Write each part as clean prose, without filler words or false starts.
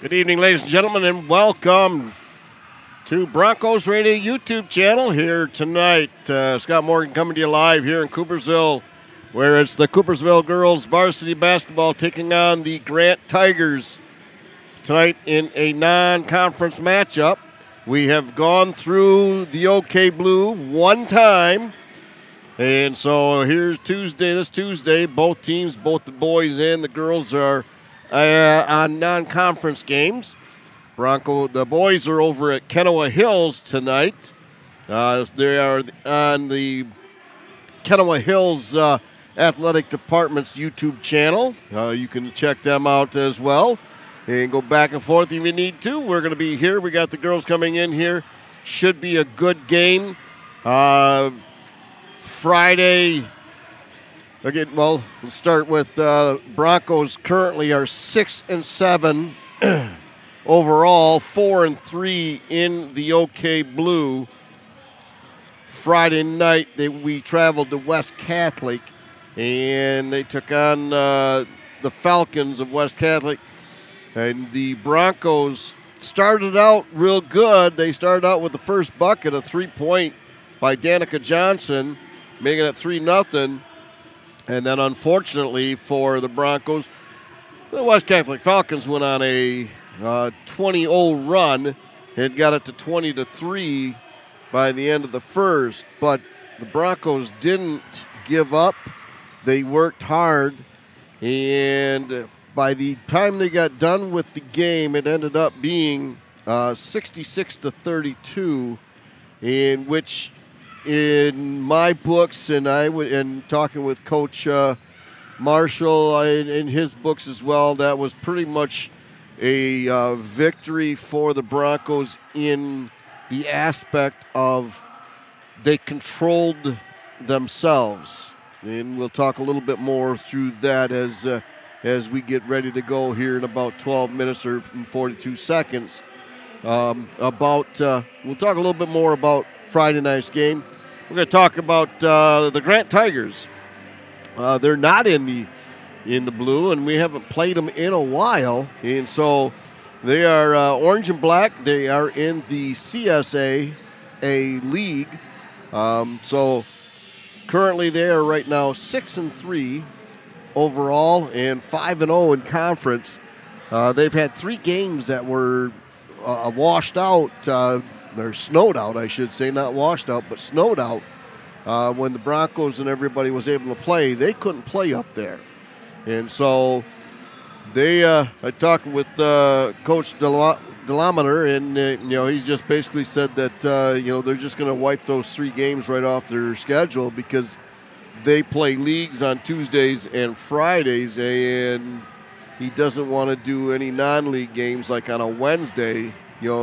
Good evening, ladies and gentlemen, and welcome to Broncos Radio YouTube channel here tonight. Scott Morgan coming to you live here in Coopersville, where it's the Coopersville girls varsity basketball taking on the Grant Tigers tonight in a non-conference matchup. We have gone through the OK Blue one time, and so here's this Tuesday, both teams, both the boys and the girls are on non-conference games. The boys are over at Kennewa Hills tonight. They are on the Kennewa Hills Athletic Department's YouTube channel. You can check them out as well and go back and forth if you need to. We're going to be here. We got the girls coming in here. Should be a good game. Friday. Again, well, we'll start with Broncos. Currently are 6-7 overall, 4-3 in the OK Blue. Friday night, we traveled to West Catholic, and they took on the Falcons of West Catholic. And the Broncos started out real good. They started out with the first bucket, a 3-point by Danica Johnson, making it 3-0. And then, unfortunately for the Broncos, the West Catholic Falcons went on a 20-0 run and got it to 20-3 by the end of the first. But the Broncos didn't give up. They worked hard, and by the time they got done with the game, it ended up being 66-32, in which, in my books, and talking with Coach Marshall in his books as well, that was pretty much a victory for the Broncos in the aspect of they controlled themselves. And we'll talk a little bit more through that as we get ready to go here in about 12 minutes or 42 seconds. We'll talk a little bit more about Friday night's game. We're going to talk about the Grant Tigers. They're not in the blue, and we haven't played them in a while. And so they are orange and black. They are in the CSA league. So currently they are right now 6-3 overall and 5-0 in conference. They've had 3 games that were washed out. Or snowed out, I should say, not washed out, but snowed out. When the Broncos and everybody was able to play, they couldn't play up there. And so I talked with Coach Delameter, and he's just basically said that they're just going to wipe those 3 games right off their schedule because they play leagues on Tuesdays and Fridays, and he doesn't want to do any non-league games like on a Wednesday.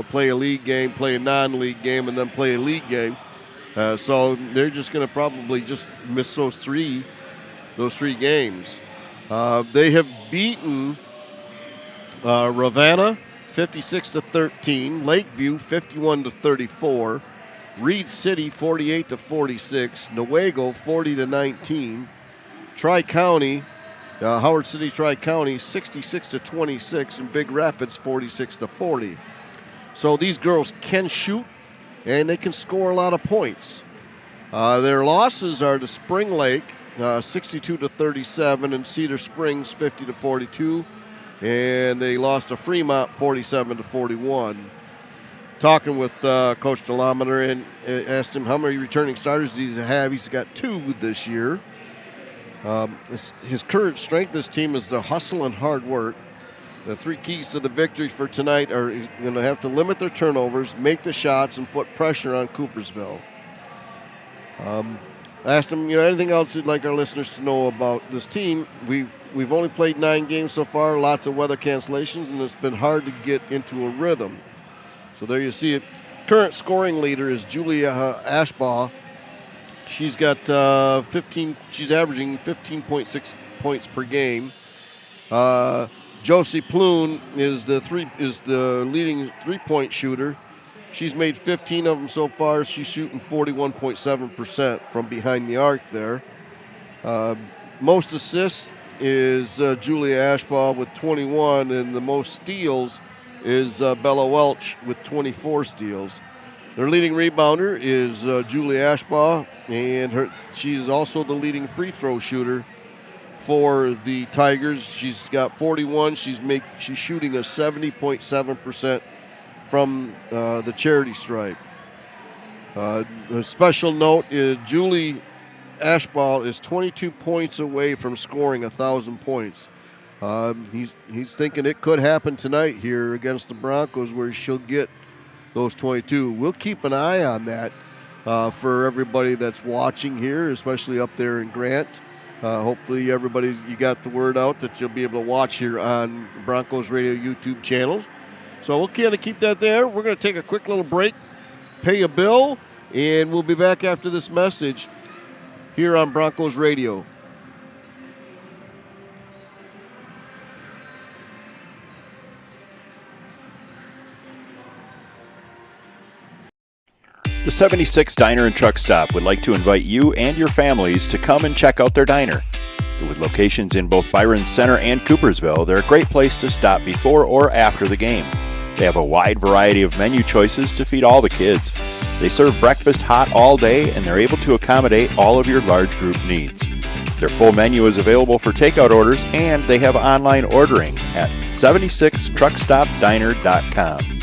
Play a league game, play a non-league game, and then play a league game. So they're just going to probably just miss those three games. They have beaten Ravenna 56-13, Lakeview 51-34, Reed City 48-46, Newaygo 40-19, Tri-County, Howard City Tri-County 66-26, and Big Rapids 46-40. So these girls can shoot, and they can score a lot of points. Their losses are to Spring Lake, 62-37, and Cedar Springs, 50-42. And they lost to Fremont, 47-41. Talking with Coach Delameter, and asked him how many returning starters does he have. He's got 2 this year. His current strength of this team is the hustle and hard work. The 3 keys to the victory for tonight are going to have to limit their turnovers, make the shots, and put pressure on Coopersville. I asked him, anything else you'd like our listeners to know about this team. We've only played 9 games so far, lots of weather cancellations, and it's been hard to get into a rhythm. So there you see it. Current scoring leader is Julia Ashbaugh. She's got 15. She's averaging 15.6 points per game. Josie Ploon is the leading 3-point shooter. She's made 15 of them so far. She's shooting 41.7% from behind the arc there. Most assists is Julia Ashbaugh with 21, and the most steals is Bella Welch with 24 steals. Their leading rebounder is Julie Ashbaugh, and she's also the leading free throw shooter for the Tigers. She's got 41. She's shooting a 70.7% from the charity stripe. A special note is Julie Ashbaugh is 22 points away from scoring 1,000 points. He's thinking it could happen tonight here against the Broncos where she'll get those 22. We'll keep an eye on that for everybody that's watching here, especially up there in Grant. Hopefully you got the word out that you'll be able to watch here on Broncos Radio YouTube channels. So we'll kind of keep that there. We're going to take a quick little break, pay a bill, and we'll be back after this message here on Broncos Radio. The 76 Diner and Truck Stop would like to invite you and your families to come and check out their diner. With locations in both Byron Center and Coopersville, they're a great place to stop before or after the game. They have a wide variety of menu choices to feed all the kids. They serve breakfast hot all day, and they're able to accommodate all of your large group needs. Their full menu is available for takeout orders, and they have online ordering at 76truckstopdiner.com.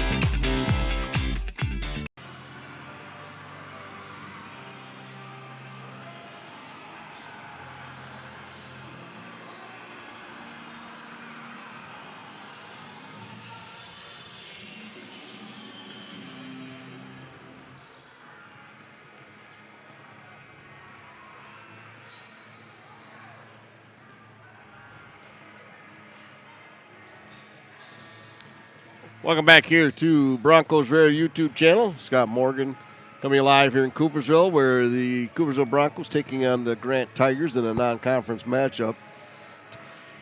Welcome back here to Broncos Radio YouTube channel. Scott Morgan coming live here in Coopersville, where the Coopersville Broncos taking on the Grant Tigers in a non-conference matchup.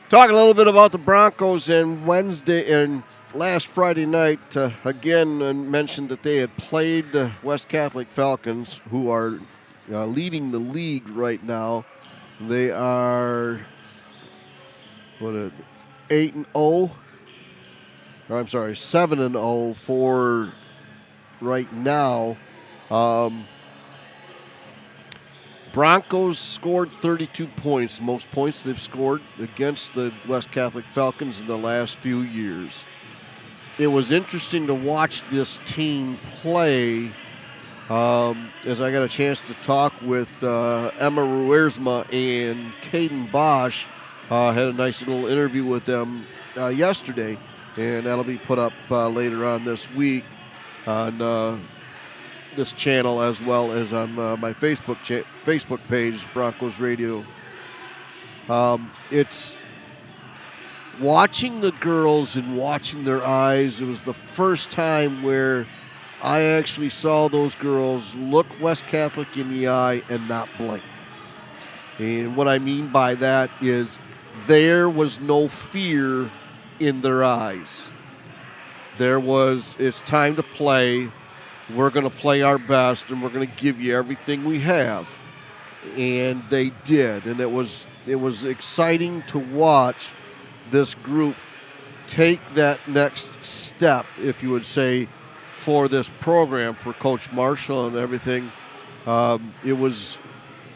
Talking a little bit about the Broncos and Wednesday and last Friday night. Again, mentioned that they had played the West Catholic Falcons, who are leading the league right now. They are 8-0. I'm sorry, 7-0 for right now. Broncos scored 32 points, the most points they've scored against the West Catholic Falcons in the last few years. It was interesting to watch this team play as I got a chance to talk with Emma Ruersma and Caden Bosch. Had a nice little interview with them yesterday. And that'll be put up later on this week on this channel as well as on my Facebook page, Broncos Radio. It's watching the girls and watching their eyes. It was the first time where I actually saw those girls look West Catholic in the eye and not blink. And what I mean by that is there was no fear in their eyes. It's time to play. We're going to play our best, and we're going to give you everything we have. And they did, and it was exciting to watch this group take that next step, if you would say, for this program, for Coach Marshall and everything. It was,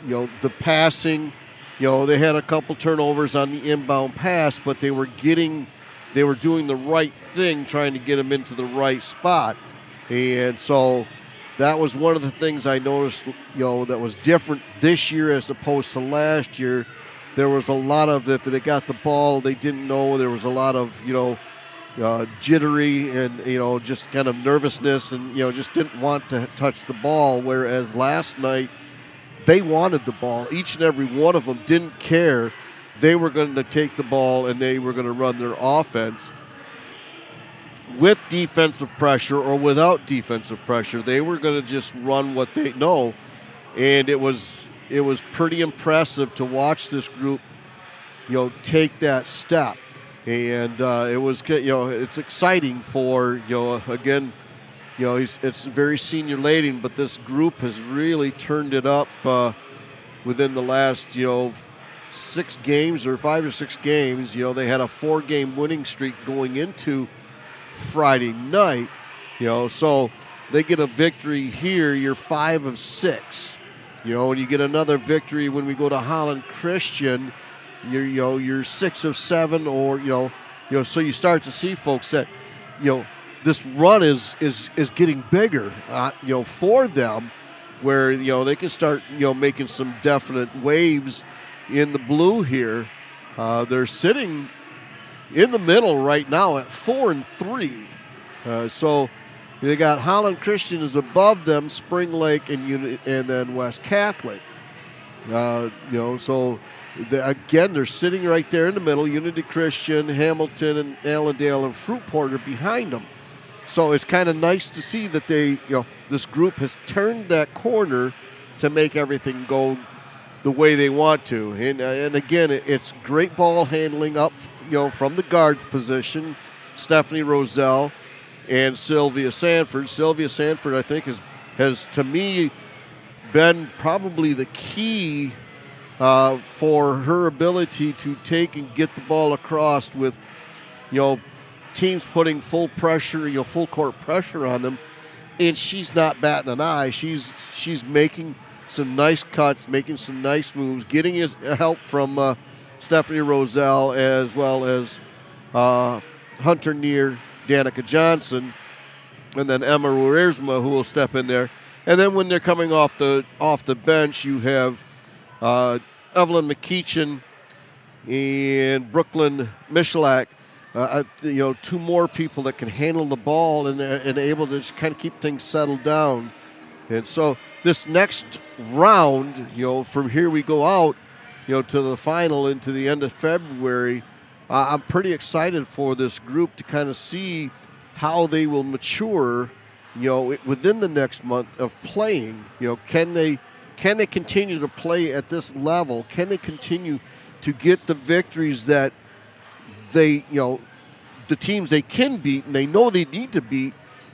the passing. They had a couple turnovers on the inbound pass, but they were doing the right thing, trying to get them into the right spot. And so that was one of the things I noticed, that was different this year as opposed to last year. There was a lot of, if they got the ball, they didn't know. There was a lot of, jittery and, just kind of nervousness and, just didn't want to touch the ball. Whereas last night, they wanted the ball. Each and every one of them didn't care. They were going to take the ball and they were going to run their offense with defensive pressure or without defensive pressure. They were going to just run what they know, and it was pretty impressive to watch this group, take that step. And it was, it's exciting for, again, it's very senior laden, but this group has really turned it up within the last, 5 or 6 games. They had a 4-game winning streak going into Friday night. So they get a victory here. You're 5 of 6. And you get another victory when we go to Holland Christian. You're 6 of 7, or so you start to see, folks, that this run is getting bigger, for them, where they can start making some definite waves in the blue here. They're sitting in the middle right now at 4 and 3. So they got Holland Christian is above them, Spring Lake and then West Catholic. So they're sitting right there in the middle. Unity Christian, Hamilton, and Allendale and Fruitport are behind them. So it's kind of nice to see that this group has turned that corner to make everything go the way they want to. And again, it's great ball handling up, from the guards position. Stephanie Roselle and Sylvia Sanford. Sylvia Sanford, I think, has to me been probably the key for her ability to take and get the ball across with, teams putting full pressure, full court pressure on them, and she's not batting an eye. She's making some nice cuts, making some nice moves, getting his help from Stephanie Roselle as well as Hunter Neer, Danica Johnson, and then Emma Ruersma, who will step in there. And then when they're coming off the bench, you have Evelyn McKeechin and Brooklyn Michalak. Two more people that can handle the ball and able to just kind of keep things settled down. And so this next round, from here we go out, to the final into the end of February. I'm pretty excited for this group to kind of see how they will mature, within the next month of playing. Can they continue to play at this level? Can they continue to get the victories that they, the teams they can beat and they know they need to beat,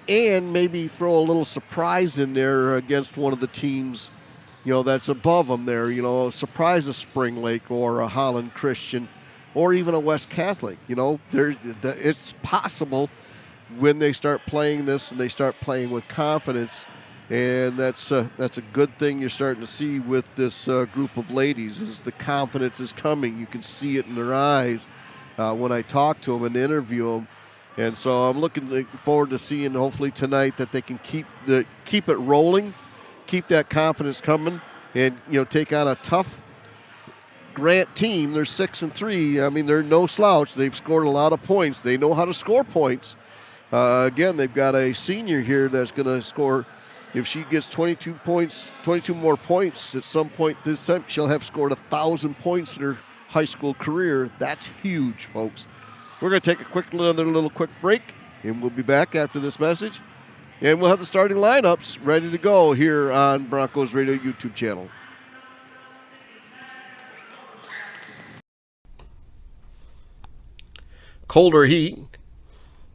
and maybe throw a little surprise in there against one of the teams, that's above them there, surprise a Spring Lake or a Holland Christian or even a West Catholic. It's possible when they start playing this and they start playing with confidence, and that's a good thing you're starting to see with this group of ladies, is the confidence is coming. You can see it in their eyes when I talk to them and interview them. And so I'm looking forward to seeing, hopefully tonight, that they can keep it rolling, keep that confidence coming, and take on a tough Grant team. They're 6 and 3. I mean, they're no slouch. They've scored a lot of points. They know how to score points. Again, they've got a senior here that's going to score. If she gets 22 more points at some point this time, she'll have scored 1,000 points in her high school career. That's huge, folks. We're going to take another little quick break, and we'll be back after this message. And we'll have the starting lineups ready to go here on Broncos Radio YouTube channel. Cold or heat?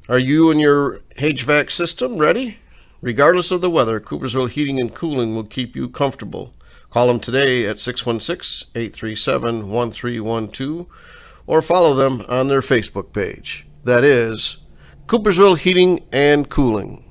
Are you and your HVAC system ready? Regardless of the weather, Coopersville Heating and Cooling will keep you comfortable. Call them today at 616-837-1312 or follow them on their Facebook page. That is Coopersville Heating and Cooling.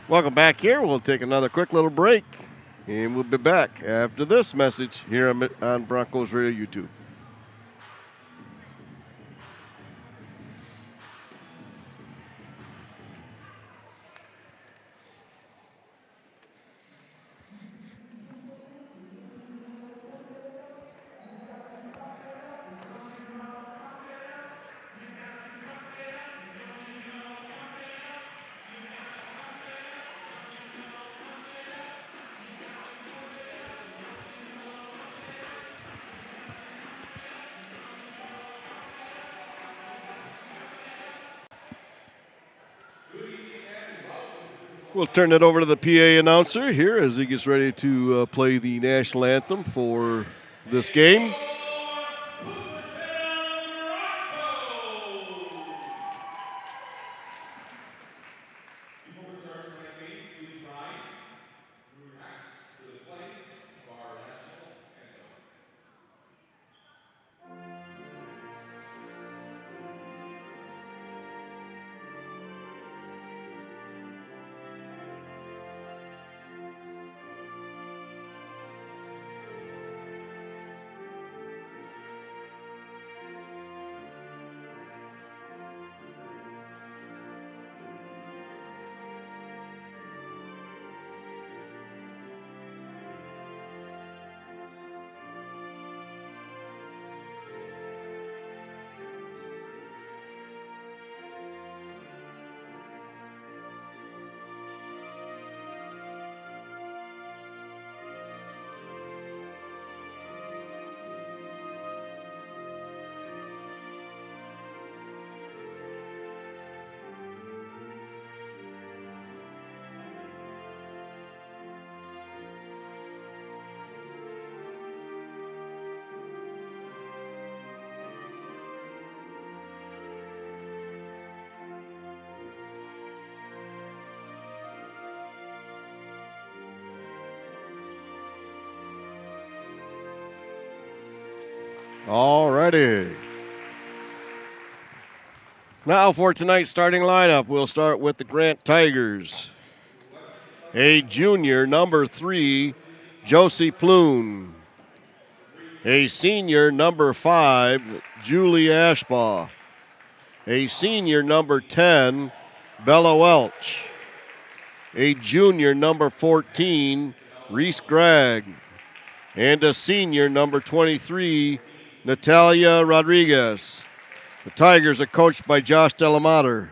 Welcome back here. We'll take another quick little break, and we'll be back after this message here on Broncos Radio YouTube. We'll turn it over to the PA announcer here as he gets ready to play the national anthem for this game. All righty. Now for tonight's starting lineup, we'll start with the Grant Tigers. A junior, number 3, Josie Ploon. A senior, number 5, Julie Ashbaugh. A senior, number 10, Bella Welch. A junior, number 14, Reese Gregg. And a senior, number 23, Natalia Rodriguez. The Tigers are coached by Josh Delamater.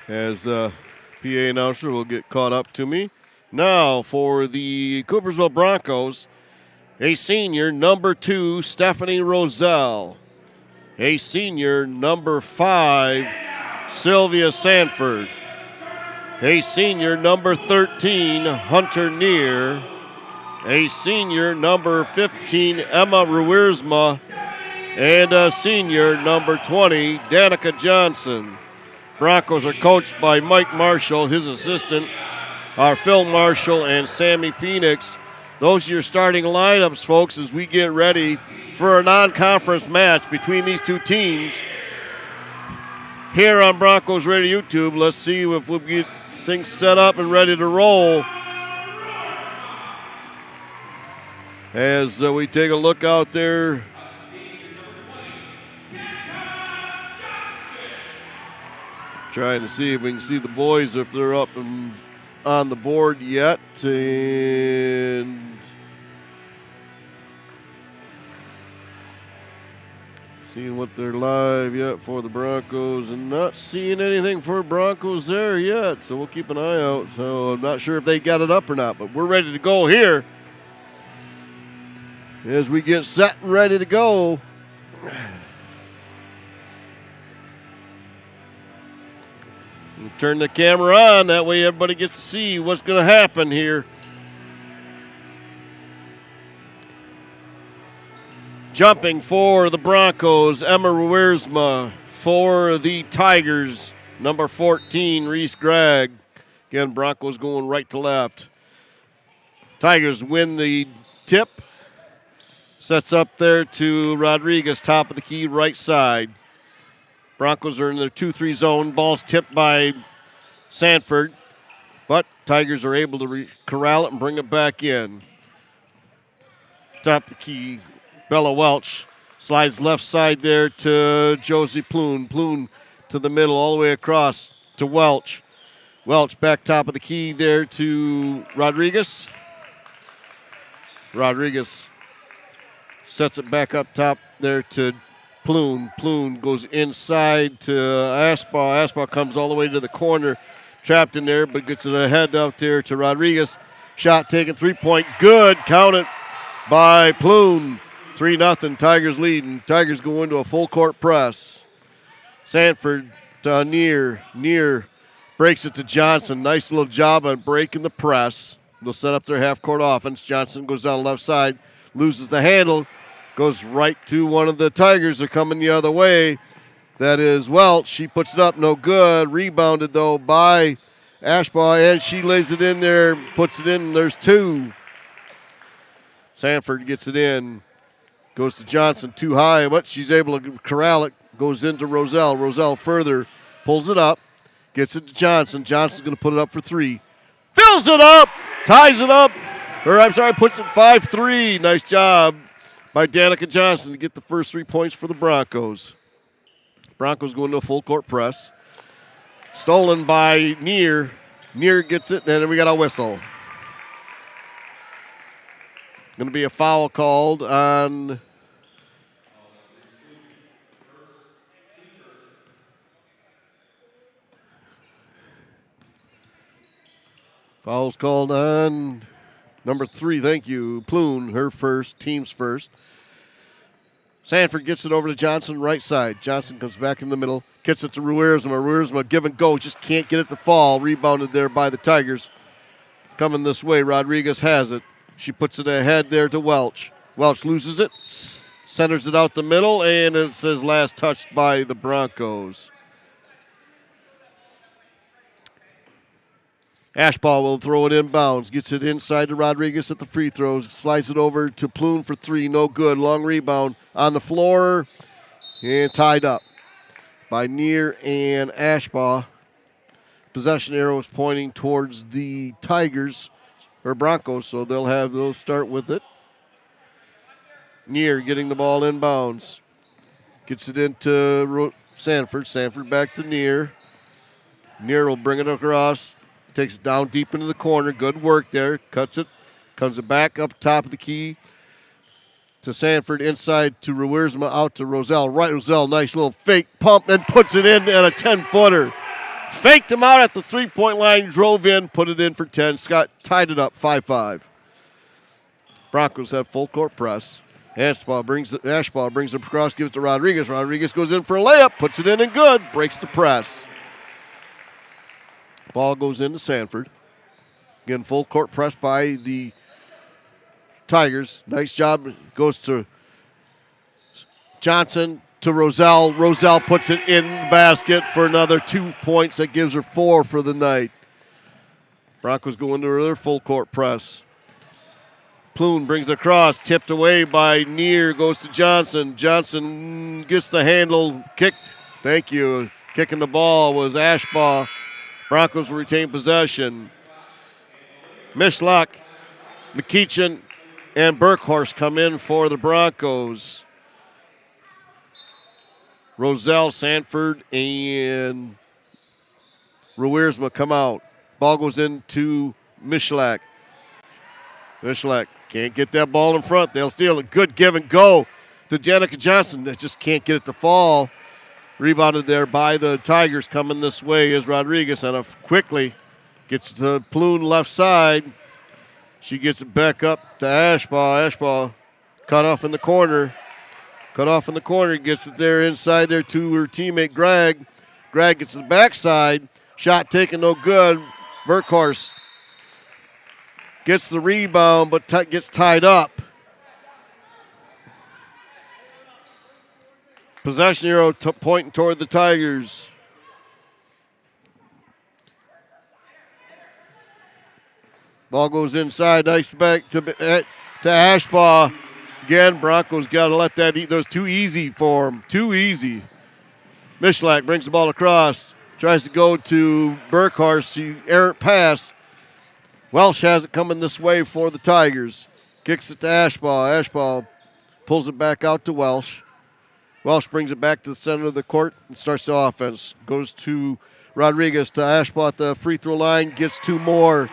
As PA announcer will get caught up to me. Now for the Coopersville Broncos, a senior, number 2, Stephanie Roselle. A senior, number 5, Sylvia Sanford. A senior, number 13, Hunter Neer. A senior, number 15, Emma Ruersma. And a senior, number 20, Danica Johnson. Broncos are coached by Mike Marshall. His assistants are Phil Marshall and Sammy Phoenix. Those are your starting lineups, folks, as we get ready for a non-conference match between these two teams. Here on Broncos Radio YouTube, let's see if we get things set up and ready to roll. As we take a look out there. Trying to see if we can see the boys, if they're up and on the board yet. And seeing what they're live yet for the Broncos, and not seeing anything for Broncos there yet. So we'll keep an eye out. So I'm not sure if they got it up or not, but we're ready to go here. As we get set and ready to go. We'll turn the camera on, that way everybody gets to see what's going to happen here. Jumping for the Broncos, Emma Ruersma. For the Tigers, number 14, Reese Gregg. Again, Broncos going right to left. Tigers win the tip. Sets up there to Rodriguez, top of the key, right side. Broncos are in their 2-3 zone. Ball's tipped by Sanford, but Tigers are able to corral it and bring it back in. Top of the key, Bella Welch slides left side there to Josie Ploon. Ploon to the middle, all the way across to Welch. Welch back top of the key there to Rodriguez. Rodriguez sets it back up top there to Ploon. Ploon goes inside to Ashbaugh. Ashbaugh comes all the way to the corner, trapped in there, but gets it ahead out there to Rodriguez. Shot taken, 3-point, good. Counted by Ploon. 3-0, Tigers leading. Tigers go into a full court press. Sanford to Neer. Neer Breaks it to Johnson. Nice little job on breaking the press. They'll set up their half-court offense. Johnson goes down the left side, loses the handle, goes right to one of the Tigers. They're coming the other way. That is Welch. She puts it up, no good. Rebounded, though, by Ashbaugh, and she lays it in there, puts it in, and there's two. Sanford gets it in. Goes to Johnson, too high, but she's able to corral it. Goes into Roselle. Roselle further pulls it up. Gets it to Johnson. Johnson's going to put it up for three. Fills it up. Ties it up. Puts it 5-3. Nice job by Danica Johnson to get the first 3 points for the Broncos. Broncos going to a full court press. Stolen by Neer. Neer gets it, and then we got a whistle. Going to be a foul called on Foul's called on number 3. Thank you. Ploon, her first, team's first. Sanford gets it over to Johnson, right side. Johnson comes back in the middle, gets it to Ruersma. Ruersma give and go, just can't get it to fall. Rebounded there by the Tigers. Coming this way, Rodriguez has it. She puts it ahead there to Welch. Welch loses it, centers it out the middle, and it says last touched by the Broncos. Ashbaugh will throw it inbounds. Gets it inside to Rodriguez at the free throws. Slides it over to Ploon for 3. No good. Long rebound on the floor. And tied up by Neer and Ashbaugh. Possession arrow is pointing towards the Tigers, or Broncos, so they'll start with it. Neer getting the ball inbounds. Gets it into Sanford. Sanford back to Neer. Neer will bring it across. Takes it down deep into the corner. Good work there. Cuts it. Comes it back up top of the key to Sanford. Inside to Ruersma. Out to Roselle. Right, Roselle. Nice little fake pump and puts it in at a 10-footer. Faked him out at the three-point line. Drove in. Put it in for 10. Scott tied it up 5-5. Broncos have full court press. Ashbaugh brings it across. Gives it to Rodriguez. Rodriguez goes in for a layup. Puts it in and good. Breaks the press. Ball goes into Sanford. Again, full court press by the Tigers. Nice job. Goes to Johnson to Roselle. Roselle puts it in the basket for another 2 points. That gives her 4 for the night. Broncos go into their full court press. Ploon brings it across. Tipped away by Neer. Goes to Johnson. Johnson gets the handle. Kicked. Thank you. Kicking the ball was Ashbaugh. Broncos will retain possession. Mishlock, McKeachin, and Burkhorst come in for the Broncos. Roselle, Sanford, and Ruersma come out. Ball goes into Mishlock. Mishlock can't get that ball in front. They'll steal it. Good give and go to Danica Johnson. That just can't get it to fall. Rebounded there by the Tigers. Coming this way is Rodriguez. And quickly gets to Ploon left side. She gets it back up to Ashbaugh. Ashbaugh cut off in the corner. Gets it there inside there to her teammate Gregg. Gregg gets to the backside. Shot taken, no good. Burkhorst gets the rebound but gets tied up. Possession arrow pointing toward the Tigers. Ball goes inside. Nice back to Ashbaugh. Again, Broncos got to let that eat. Those too easy for them. Too easy. Mishlock brings the ball across. Tries to go to Burkhorst. Errant pass. Welsh has it coming this way for the Tigers. Kicks it to Ashbaugh. Ashbaugh pulls it back out to Welsh. Welsh brings it back to the center of the court and starts the offense. Goes to Rodriguez, to Ashbaugh at the free throw line. Gets 2 more.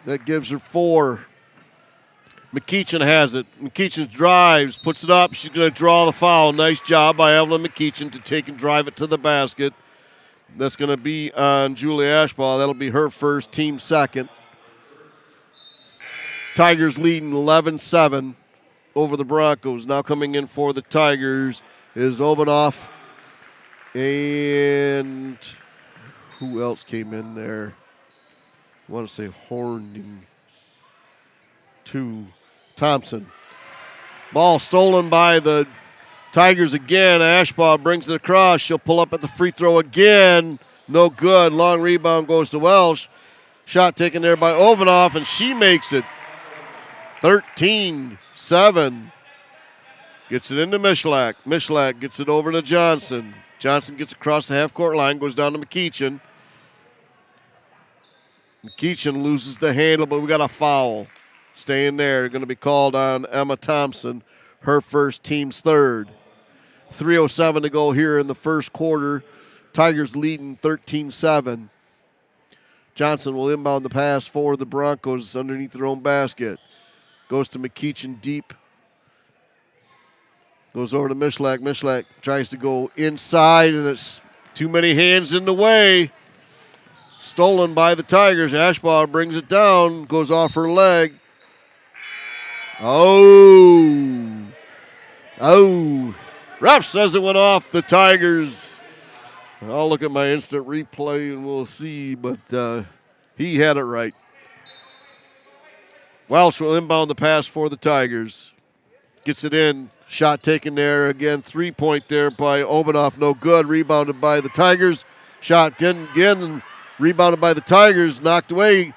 That gives her 4. McKeachin has it. McKeachin drives, puts it up. She's going to draw the foul. Nice job by Evelyn McKeachin to take and drive it to the basket. That's going to be on Julie Ashbaugh. That'll be her first, team second. Tigers leading 11-7 over the Broncos. Now coming in for the Tigers is Obanoff And who else came in there? I want to say Horning to Thompson. Ball stolen by the Tigers again. Ashbaugh brings it across. She'll pull up at the free throw again. No good. Long rebound goes to Welsh. Shot taken there by Ovenoff, and she makes it 13-7. Gets it into Mishlak. Mishlak gets it over to Johnson. Johnson gets across the half-court line, goes down to McEachin. McEachin loses the handle, but we got a foul. Staying there. Going to be called on Emma Thompson, her first, team's third. 3:07 to go here in the first quarter. Tigers leading 13-7. Johnson will inbound the pass for the Broncos underneath their own basket. Goes to McEachin deep. Goes over to Mishlak. Mishlak tries to go inside, and it's too many hands in the way. Stolen by the Tigers. Ashbaugh brings it down. Goes off her leg. Oh. Ref says it went off the Tigers. I'll look at my instant replay and we'll see, but he had it right. Welsh will inbound the pass for the Tigers. Gets it in. Shot taken there. Again, 3-point there by Obanoff. No good. Rebounded by the Tigers. Shot again. Rebounded by the Tigers. Knocked away.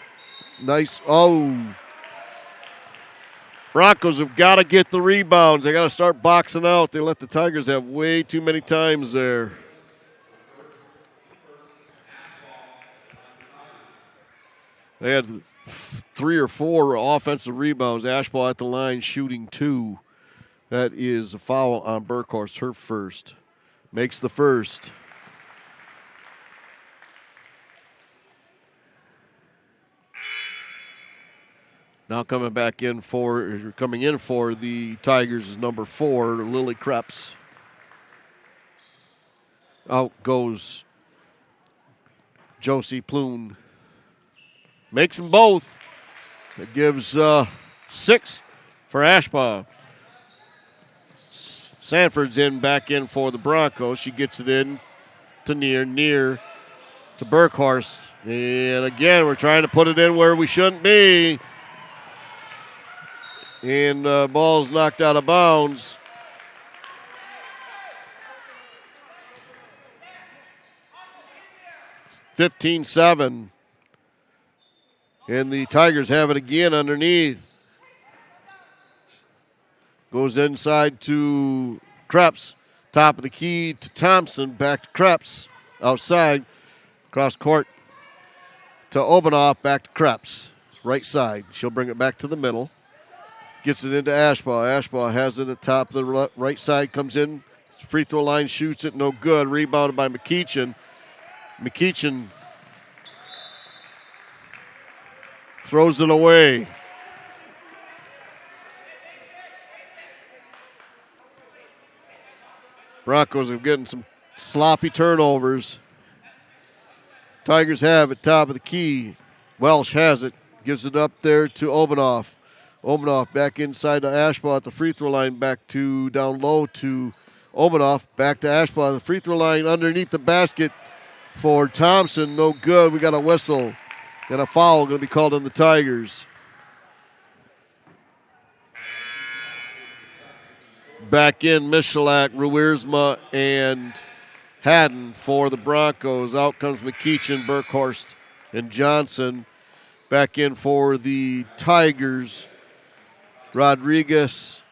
Nice. Oh. Broncos have got to get the rebounds. They got to start boxing out. They let the Tigers have way too many times there. They had 3 or 4 offensive rebounds. Ashbaugh at the line shooting 2. That is a foul on Burkhorst, her first. Makes the first. Now coming in for the Tigers is number 4, Lily Krebs. Out goes Josie Ploon. Makes them both. It gives 6 for Ashbaugh. Sanford's back in for the Broncos. She gets it in to near to Burkhorst. And again, we're trying to put it in where we shouldn't be. And the ball's knocked out of bounds. (15-7). And the Tigers have it again underneath. Goes inside to Krebs. Top of the key to Thompson. Back to Krebs. Outside. Cross court to Obanoff. Back to Krebs. Right side. She'll bring it back to the middle. Gets it into Ashbaugh. Ashbaugh has it at the top of the right side. Comes in. Free throw line. Shoots it. No good. Rebounded by McEachin. McEachin throws it away. Broncos are getting some sloppy turnovers. Tigers have it, top of the key. Welsh has it, gives it up there to Obanoff. Obanoff back inside to Ashbaugh at the free throw line, back to down low to Obanoff, back to Ashbaugh. The free throw line underneath the basket for Thompson, no good. We got a whistle. Got a foul going to be called on the Tigers. Back in Michalak, Ruiersma, and Haddon for the Broncos. Out comes McEachin, Burkhorst, and Johnson. Back in for the Tigers. Rodriguez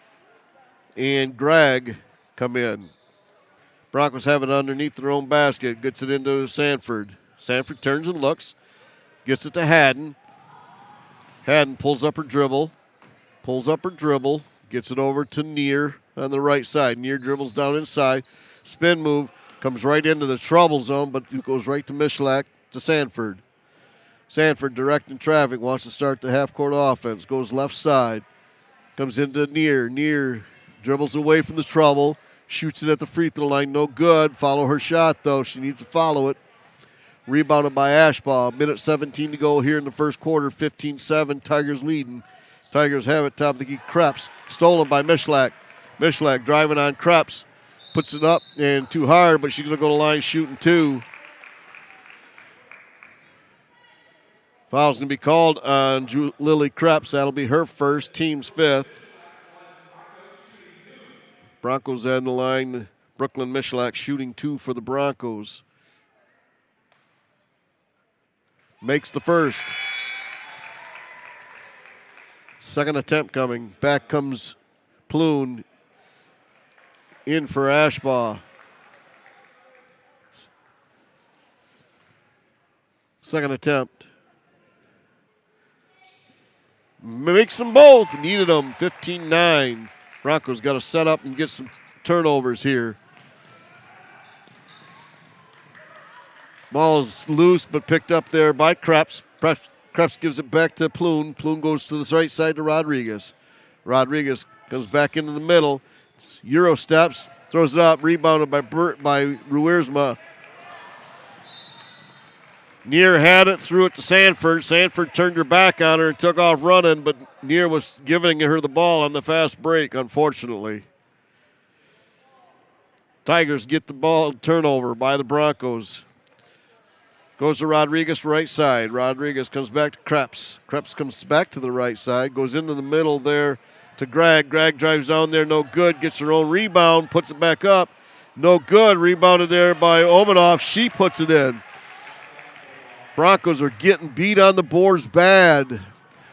and Gregg come in. Broncos have it underneath their own basket. Gets it into Sanford. Sanford turns and looks. Gets it to Haddon. Haddon pulls up her dribble. Gets it over to Neer on the right side. Neer dribbles down inside. Spin move. Comes right into the trouble zone, but it goes right to Michalak to Sanford. Sanford directing traffic. Wants to start the half-court offense. Goes left side. Comes into Neer. Neer dribbles away from the trouble. Shoots it at the free throw line. No good. Follow her shot, though. She needs to follow it. Rebounded by Ashbaugh. Minute 17 to go here in the first quarter. 15-7. Tigers leading. Tigers have it. Top of the key. Krebs. Stolen by Michalak. Michalak driving on Krebs. puts it up and too hard, but she's going to go to the line shooting 2. Foul's going to be called on Lily Krebs. That'll be her first, team's 5th. Broncos on the line. Brooklyn Michalak shooting 2 for the Broncos. Makes the first. Second attempt coming. Back comes Ploon. In for Ashbaugh. Second attempt. Makes them both. Needed them. 15-9. Broncos got to set up and get some turnovers here. Ball is loose but picked up there by Krebs. Krebs gives it back to Ploon. Ploon goes to the right side to Rodriguez. Rodriguez comes back into the middle. Euro steps, throws it up, rebounded by Ruersma. Neer had it, threw it to Sanford. Sanford turned her back on her and took off running, but Neer was giving her the ball on the fast break, unfortunately. Tigers get the ball turnover by the Broncos. Goes to Rodriguez, right side. Rodriguez comes back to Krebs. Krebs comes back to the right side, goes into the middle there to Gregg. Gregg drives down there, no good, gets her own rebound, puts it back up. No good, rebounded there by Omanoff. She puts it in. Broncos are getting beat on the boards bad.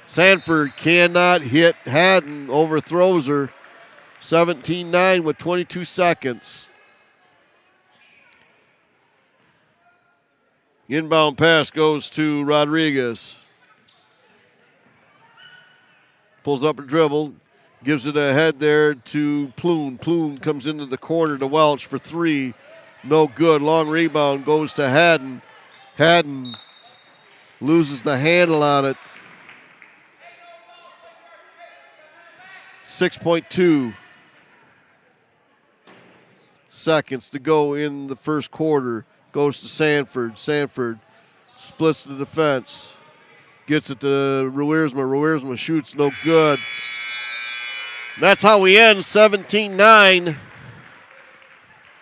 Sanford cannot hit Haddon, overthrows her. 17-9 with 22 seconds. Inbound pass goes to Rodriguez. Pulls up a dribble, gives it ahead there to Ploon. Ploon comes into the corner to Welch for 3. No good. Long rebound goes to Haddon. Haddon loses the handle on it. 6.2 seconds to go in the first quarter. Goes to Sanford. Sanford splits the defense. Gets it to Ruersma. Ruersma shoots, no good. That's how we end 17-9.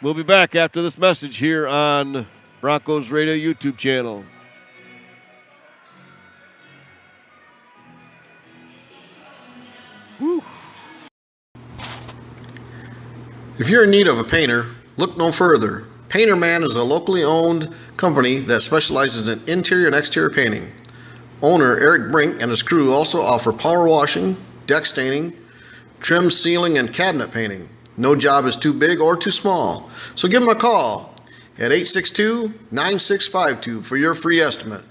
We'll be back after this message here on Broncos Radio YouTube channel. Woo. If you're in need of a painter, look no further. Painter Man is a locally owned company that specializes in interior and exterior painting. Owner Eric Brink and his crew also offer power washing, deck staining, trim, ceiling, and cabinet painting. No job is too big or too small, so give them a call at 862-9652 for your free estimate.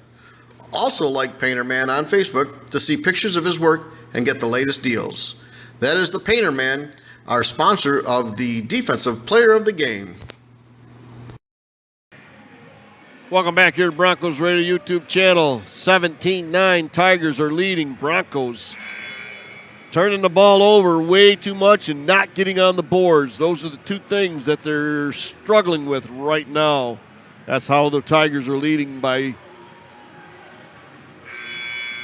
Also like Painter Man on Facebook to see pictures of his work and get the latest deals. That is the Painter Man, our sponsor of the Defensive Player of the Game. Welcome back here to Broncos Radio YouTube channel. 17-9. Tigers are leading. Broncos turning the ball over way too much and not getting on the boards. Those are the two things that they're struggling with right now. That's how the Tigers are leading by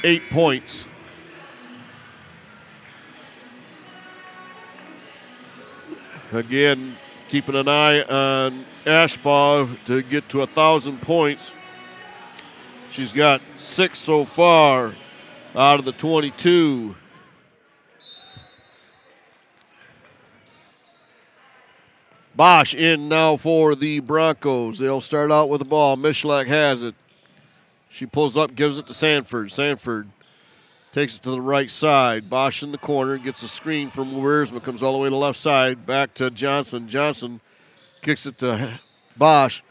8 points. Again, keeping an eye on Ashbaugh to get to 1,000 points. She's got 6 so far out of the 22. Bosch in now for the Broncos. They'll start out with the ball. Michalak has it. She pulls up, gives it to Sanford. Sanford takes it to the right side. Bosch in the corner, gets a screen from Wiersma, comes all the way to the left side, back to Johnson. Johnson kicks it to Bosch.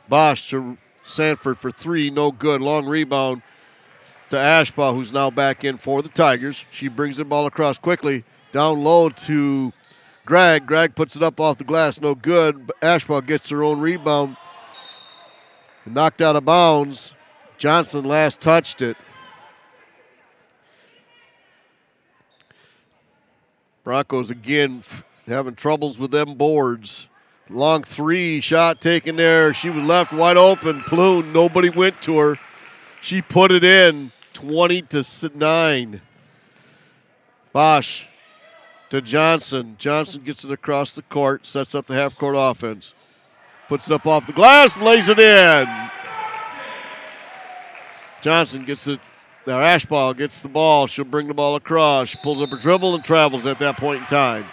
Bosch to Sanford for 3, no good. Long rebound to Ashbaugh, who's now back in for the Tigers. She brings the ball across quickly. Down low to Gregg. Gregg puts it up off the glass, no good. Ashbaugh gets her own rebound. Knocked out of bounds. Johnson last touched it. Broncos again having troubles with them boards. Long 3 shot taken there. She was left wide open. Ploon, nobody went to her. She put it in. 20-9. Bosch to Johnson. Johnson gets it across the court, sets up the half-court offense. Puts it up off the glass, lays it in. Johnson gets it. Now Ashball gets the ball. She'll bring the ball across. She pulls up her dribble and travels at that point in time.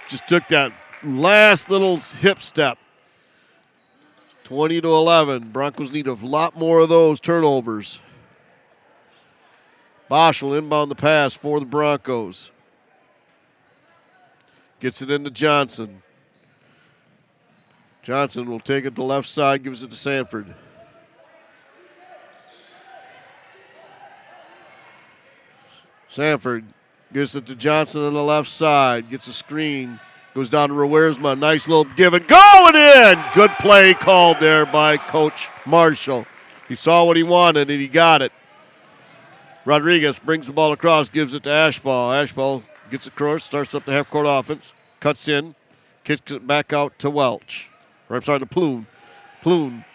Just took that last little hip step. 20-11. Broncos need a lot more of those turnovers. Bosch will inbound the pass for the Broncos. Gets it into Johnson. Johnson will take it to the left side, gives it to Sanford. Sanford gives it to Johnson on the left side. Gets a screen. Goes down to Rowersma. Nice little give and going in. Good play called there by Coach Marshall. He saw what he wanted and he got it. Rodriguez brings the ball across, gives it to Ashball. Ashball gets across, starts up the half-court offense, cuts in, kicks it back out to Welch. Or I'm sorry, to Plume. Plume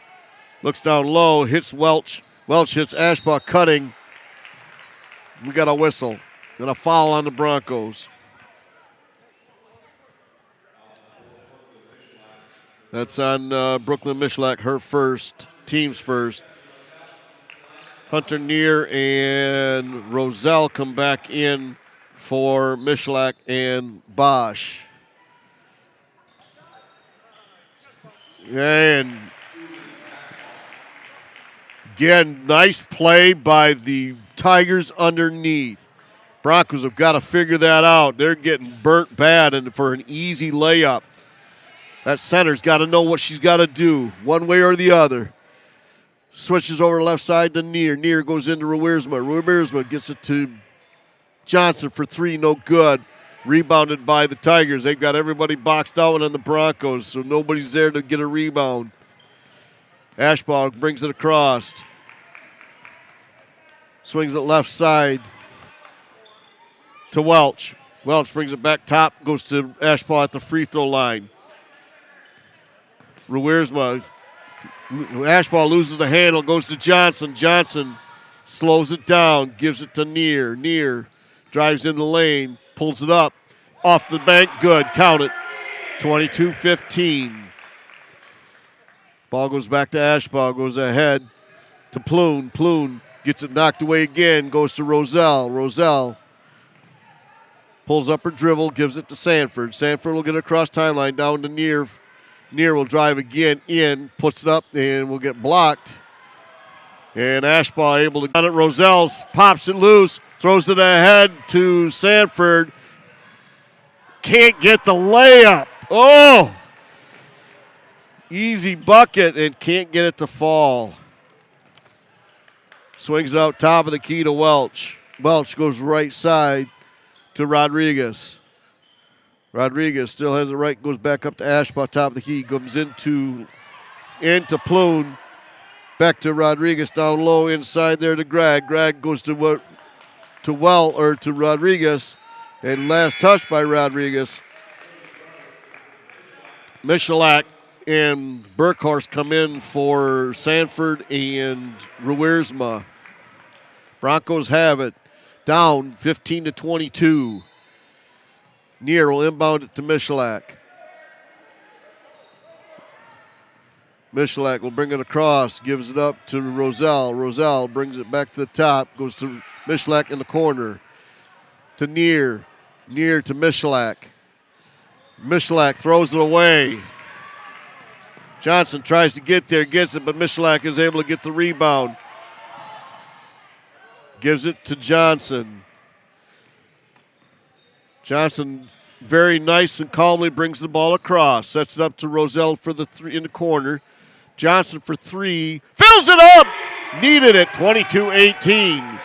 looks down low, hits Welch. Welch hits Ashball cutting. We got a whistle and a foul on the Broncos. That's on Brooklyn Michalak, her first, team's first. Hunter Neer and Roselle come back in for Michalak and Bosch. And again, nice play by the Tigers underneath. Broncos have got to figure that out. They're getting burnt bad, and for an easy layup. That center's got to know what she's got to do, one way or the other. Switches over left side to Neer. Neer goes into Rowersma. Rowersma gets it to Johnson for three, no good. Rebounded by the Tigers. They've got everybody boxed out on the Broncos, so nobody's there to get a rebound. Ashball brings it across. Swings it left side to Welch. Welch brings it back top, goes to Ashball at the free throw line. Rowersma. Ashball loses the handle, goes to Johnson. Johnson slows it down, gives it to Neer. Neer drives in the lane, pulls it up. Off the bank, good. Count it. 22-15. Ball goes back to Ashball, goes ahead to Plume. Plume gets it knocked away again, goes to Roselle. Roselle pulls up her dribble, gives it to Sanford. Sanford will get it across timeline down to Neer. Neer will drive again in, puts it up, and will get blocked. And Ashball able to get it. Roselle pops it loose, throws it ahead to Sanford. Can't get the layup. Oh! Easy bucket and can't get it to fall. Swings it out top of the key to Welch. Welch goes right side to Rodriguez. Rodriguez still has it right, goes back up to Ashball, top of the key, comes into Plume. Back to Rodriguez down low inside there to Greg. Greg goes to Rodriguez. And last touch by Rodriguez. Michalak and Burkhorst come in for Sanford and Rowersma. Broncos have it. Down 15-22. Neer will inbound it to Michalak. Michalak will bring it across, gives it up to Roselle. Roselle brings it back to the top, goes to Michalak in the corner. To Neer. Neer to Michalak. Michalak throws it away. Johnson tries to get there, gets it, but Michalak is able to get the rebound. Gives it to Johnson. Johnson very nice and calmly brings the ball across. Sets it up to Roselle for the three in the corner. Johnson for three. Fills it up! Needed it, 22-18.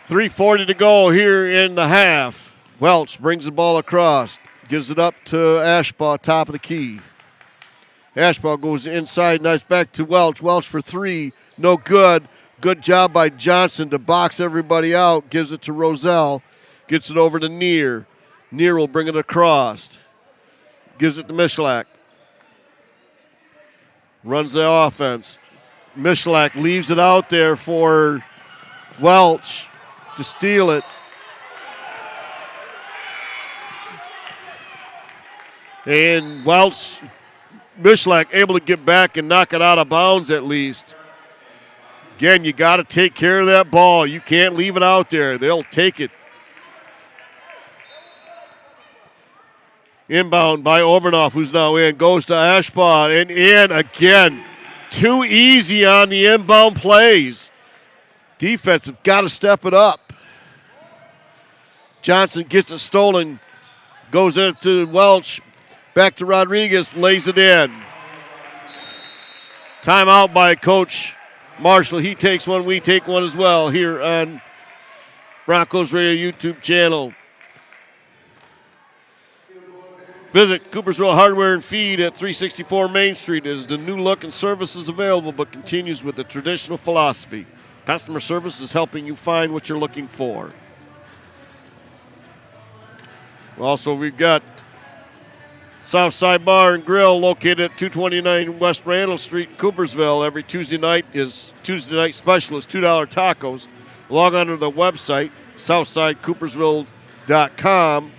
3:40 to go here in the half. Welch brings the ball across. Gives it up to Ashbaugh, top of the key. Ashbaugh goes inside, nice back to Welch. Welch for three, no good. Good job by Johnson to box everybody out. Gives it to Roselle. Gets it over to Neer. Neer will bring it across. Gives it to Michalak. Runs the offense. Michalak leaves it out there for Welch to steal it. And Welch, Mishlak able to get back and knock it out of bounds at least. Again, you got to take care of that ball. You can't leave it out there. They'll take it. Inbound by Obernoff, who's now in. Goes to Ashbaugh and in again. Too easy on the inbound plays. Defense have got to step it up. Johnson gets it stolen. Goes into Welch. Back to Rodriguez. Lays it in. Timeout by Coach Marshall. He takes one. We take one as well here on Broncos Radio YouTube channel. Visit Coopersville Hardware and Feed at 364 Main Street. As the new look and services available, but continues with the traditional philosophy. Customer service is helping you find what you're looking for. Also, we've got Southside Bar and Grill located at 229 West Randall Street in Coopersville. Every Tuesday night special is $2 tacos. Log on to the website, southsidecoopersville.com,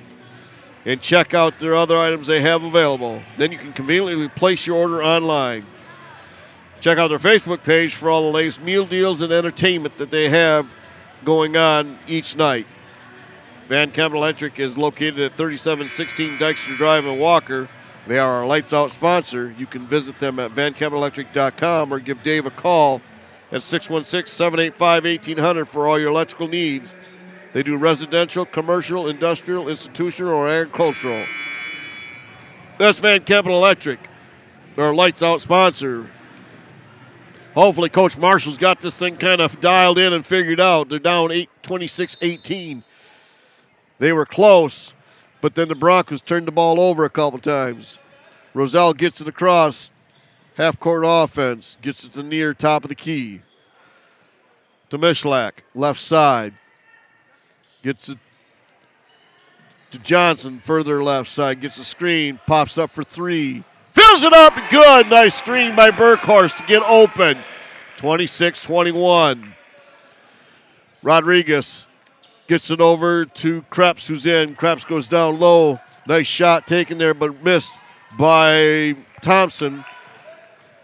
and check out their other items they have available. Then you can conveniently place your order online. Check out their Facebook page for all the latest meal deals and entertainment that they have going on each night. Van Camp Electric is located at 3716 Dykster Drive in Walker. They are our Lights Out sponsor. You can visit them at vancampelectric.com or give Dave a call at 616-785-1800 for all your electrical needs. They do residential, commercial, industrial, institutional, or agricultural. That's Van Camp Electric, our Lights Out sponsor. Hopefully Coach Marshall's got this thing kind of dialed in and figured out. They're down 26-18. They were close, but then the Broncos turned the ball over a couple times. Roselle gets it across, half-court offense, gets it to near top of the key. To Mishlak, left side. Gets it to Johnson, further left side. Gets a screen, pops up for three. Fills it up, good. Nice screen by Burkhorst to get open. 26-21. Rodriguez gets it over to Krebs, who's in. Krebs goes down low. Nice shot taken there, but missed by Thompson.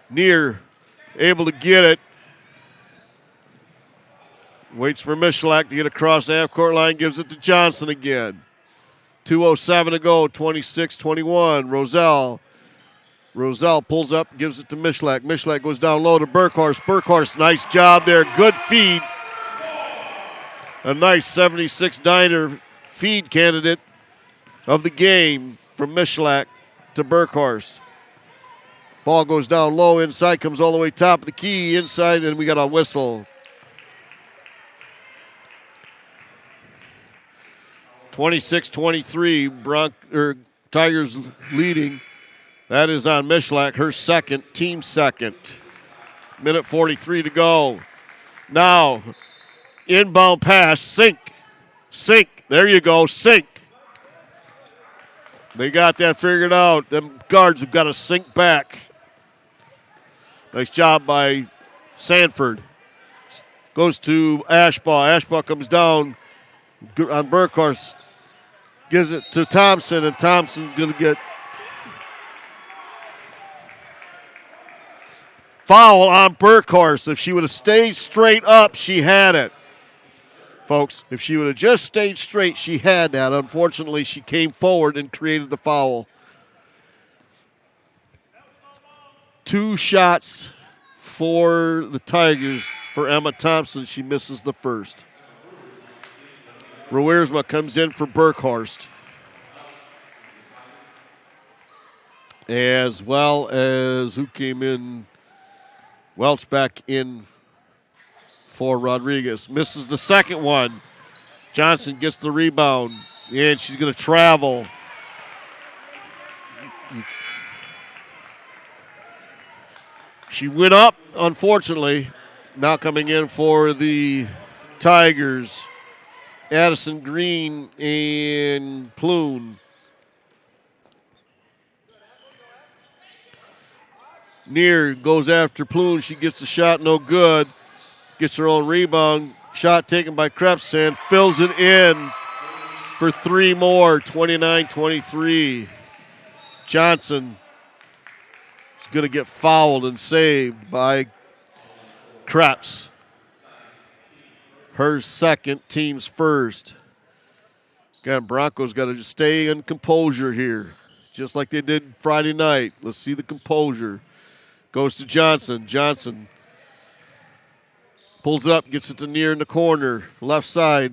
Near, able to get it. Waits for Mishlak to get across the half-court line. Gives it to Johnson again. 2:07 to go, 26-21. Roselle pulls up, gives it to Mishlak. Mishlak goes down low to Burkhorst. Burkhorst, nice job there. Good feed. A nice 76 Diner feed candidate of the game from Mishlak to Burkhorst. Ball goes down low, inside, comes all the way top of the key, inside, and we got a whistle. 26-23, Tigers leading. That is on Mishlak, her second, team second. Minute 43 to go. Now, inbound pass, sink. There you go, sink. They got that figured out. Them guards have got to sink back. Nice job by Sanford. Goes to Ashbaugh. Ashbaugh comes down on Burkhorst. Gives it to Thompson, and Thompson's going to get foul on Burkhorst. If she would have stayed straight up, she had it. Folks, if she would have just stayed straight, she had that. Unfortunately, she came forward and created the foul. 2 shots for the Tigers for Emma Thompson. She misses the first. Ruersma comes in for Burkhorst. As well as who came in? Welch back in for Rodriguez. Misses the second one. Johnson gets the rebound, and she's going to travel. She went up, unfortunately. Now coming in for the Tigers, Addison Green and Ploon. Near goes after Ploon. She gets the shot, no good. Gets her own rebound. Shot taken by Krebs and fills it in for 3 more, 29-23. Johnson is going to get fouled and saved by Krebs. Her second, team's first. Again, Broncos got to stay in composure here, just like they did Friday night. Let's see the composure. Goes to Johnson. Johnson pulls it up, gets it to Neer in the corner, left side.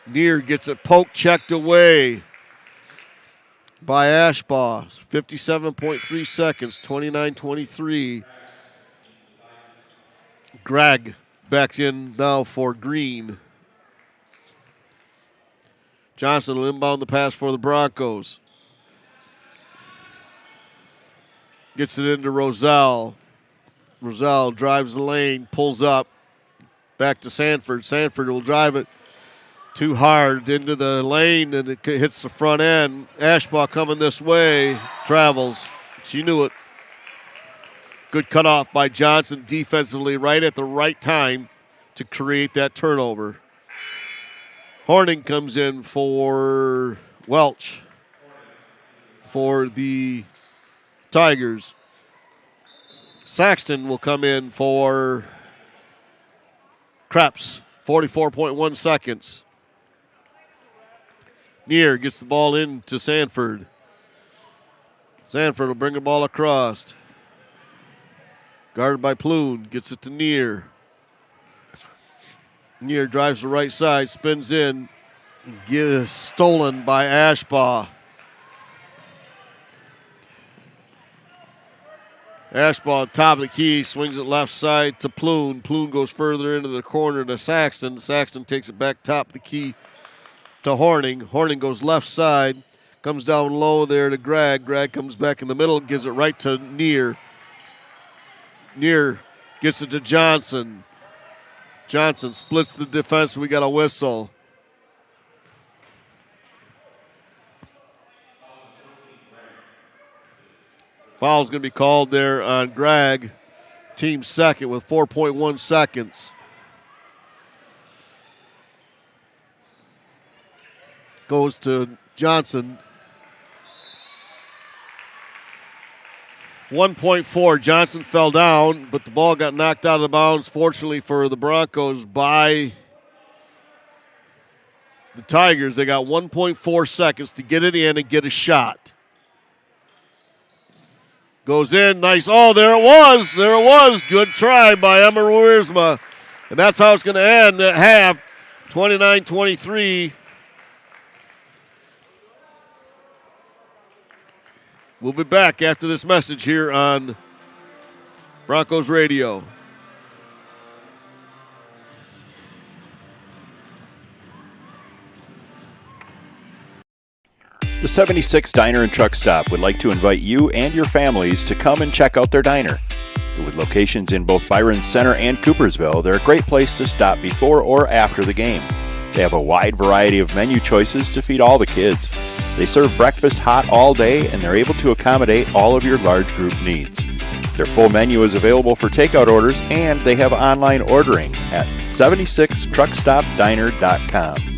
Neer gets it poked, checked away by Ashbaugh. 57.3 seconds, 29-23. Gregg backs in now for Green. Johnson will inbound the pass for the Broncos. Gets it into Roselle. Roselle drives the lane, pulls up. Back to Sanford. Sanford will drive it too hard into the lane, and it hits the front end. Ashbaugh coming this way. Travels. She knew it. Good cutoff by Johnson defensively right at the right time to create that turnover. Horning comes in for Welch for the Tigers. Saxton will come in for Krebs. 44.1 seconds. Neer gets the ball in to Sanford. Sanford will bring the ball across. Guarded by Ploon. Gets it to Neer. Neer drives the right side, spins in, and gets stolen by Ashbaugh. Ashbaugh, top of the key, swings it left side to Ploon. Ploon goes further into the corner to Saxton. Saxton takes it back top of the key to Horning. Horning goes left side, comes down low there to Gregg. Gregg comes back in the middle, gives it right to Neer. Neer gets it to Johnson. Johnson splits the defense. We got a whistle. Foul's going to be called there on Gregg. Team second with 4.1 seconds. Goes to Johnson. 1.4. Johnson fell down, but the ball got knocked out of bounds, fortunately for the Broncos, by the Tigers. They got 1.4 seconds to get it in and get a shot. Goes in, nice. Oh, there it was. There it was. Good try by Emma Wiersma. And that's how it's going to end at half, 29-23. We'll be back after this message here on Broncos Radio. The 76 Diner and Truck Stop would like to invite you and your families to come and check out their diner. With locations in both Byron Center and Coopersville, they're a great place to stop before or after the game. They have a wide variety of menu choices to feed all the kids. They serve breakfast hot all day, and they're able to accommodate all of your large group needs. Their full menu is available for takeout orders, and they have online ordering at 76truckstopdiner.com.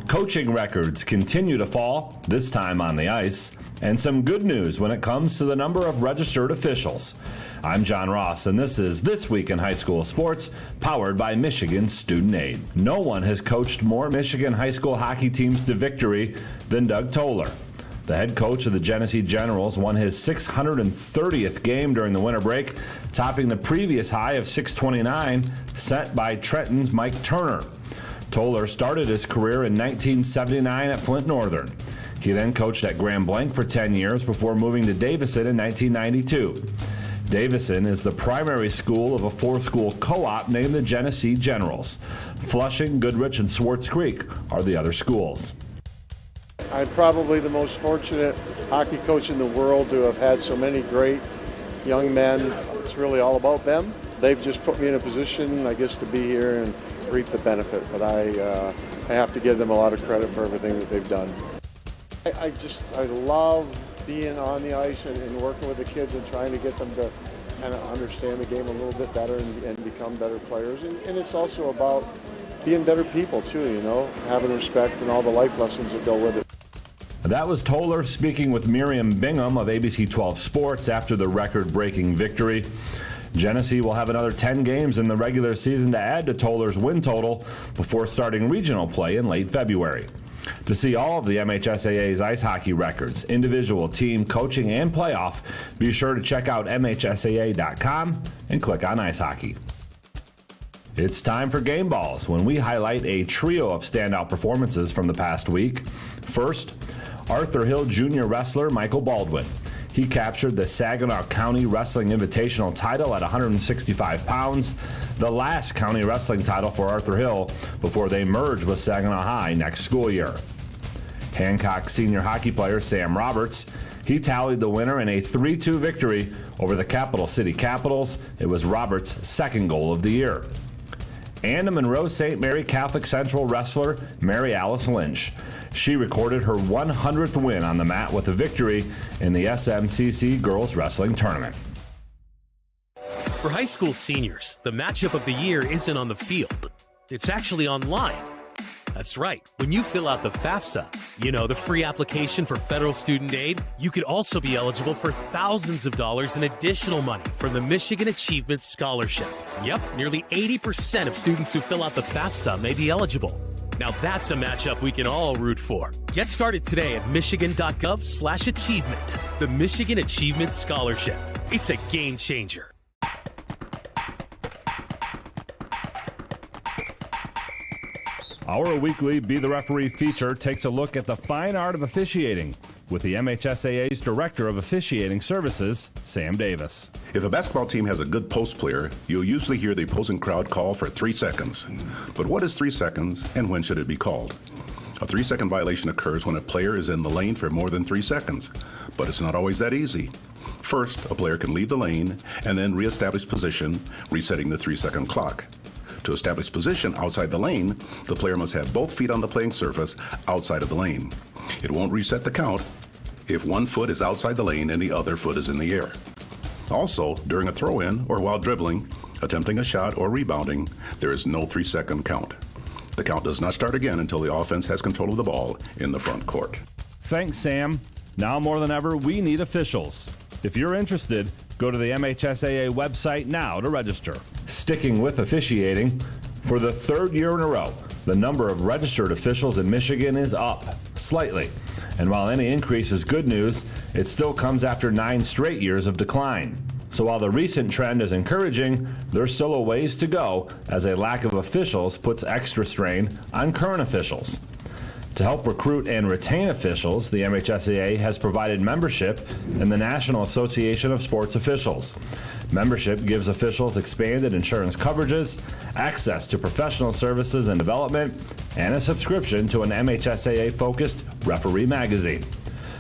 Coaching records continue to fall, this time on the ice, and some good news when it comes to the number of registered officials. I'm John Ross, and this is This Week in High School Sports, powered by Michigan Student Aid. No one has coached more Michigan high school hockey teams to victory than Doug Toller. The head coach of the Genesee Generals won his 630th game during the winter break, topping the previous high of 629 set by Trenton's Mike Turner. Toller started his career in 1979 at Flint Northern. He then coached at Grand Blanc for 10 years before moving to Davison in 1992. Davison is the primary school of a four-school co-op named the Genesee Generals. Flushing, Goodrich, and Swartz Creek are the other schools. I'm probably the most fortunate hockey coach in the world to have had so many great young men. It's really all about them. They've just put me in a position, I guess, to be here and reap the benefit, but I have to give them a lot of credit for everything that they've done. I love being on the ice and working with the kids and trying to get them to kind of understand the game a little bit better and become better players. And it's also about being better people too, you know, having respect and all the life lessons that go with it. That was Toller speaking with Miriam Bingham of ABC 12 Sports after the record-breaking victory. Genesee will have another 10 games in the regular season to add to Toller's win total before starting regional play in late February. To see all of the MHSAA's ice hockey records, individual, team, coaching, and playoff, be sure to check out MHSAA.com and click on Ice Hockey. It's time for Game Balls, when we highlight a trio of standout performances from the past week. First, Arthur Hill Jr. wrestler Michael Baldwin. He captured the Saginaw County Wrestling Invitational title at 165 pounds, the last county wrestling title for Arthur Hill before they merge with Saginaw High next school year. Hancock senior hockey player Sam Roberts, he tallied the winner in a 3-2 victory over the Capital City Capitals. It was Roberts' second goal of the year. And a Monroe St. Mary Catholic Central wrestler Mary Alice Lynch. She recorded her 100th win on the mat with a victory in the SMCC Girls Wrestling Tournament. For high school seniors, the matchup of the year isn't on the field. It's actually online. That's right. When you fill out the FAFSA, you know, the free application for federal student aid, you could also be eligible for thousands of dollars in additional money from the Michigan Achievement Scholarship. Yep, nearly 80% of students who fill out the FAFSA may be eligible. Now that's a matchup we can all root for. Get started today at michigan.gov/achievement. The Michigan Achievement Scholarship. It's a game changer. Our weekly Be the Referee feature takes a look at the fine art of officiating with the MHSAA's Director of Officiating Services, Sam Davis. If a basketball team has a good post player, you'll usually hear the opposing crowd call for 3 seconds. But what is 3 seconds and when should it be called? A 3-second violation occurs when a player is in the lane for more than 3 seconds, but it's not always that easy. First, a player can leave the lane and then reestablish position, resetting the 3-second clock. To establish position outside the lane, the player must have both feet on the playing surface outside of the lane. It won't reset the count if one foot is outside the lane and the other foot is in the air. Also, during a throw-in or while dribbling, attempting a shot, or rebounding, there is no 3-second count. The count does not start again until the offense has control of the ball in the front court. Thanks, Sam. Now more than ever, we need officials. If you're interested, go to the MHSAA website now to register. Sticking with officiating, for the third year in a row, the number of registered officials in Michigan is up, slightly. And while any increase is good news, it still comes after 9 straight years of decline. So while the recent trend is encouraging, there's still a ways to go as a lack of officials puts extra strain on current officials. To help recruit and retain officials, the MHSAA has provided membership in the National Association of Sports Officials. Membership gives officials expanded insurance coverages, access to professional services and development, and a subscription to an MHSAA-focused referee magazine.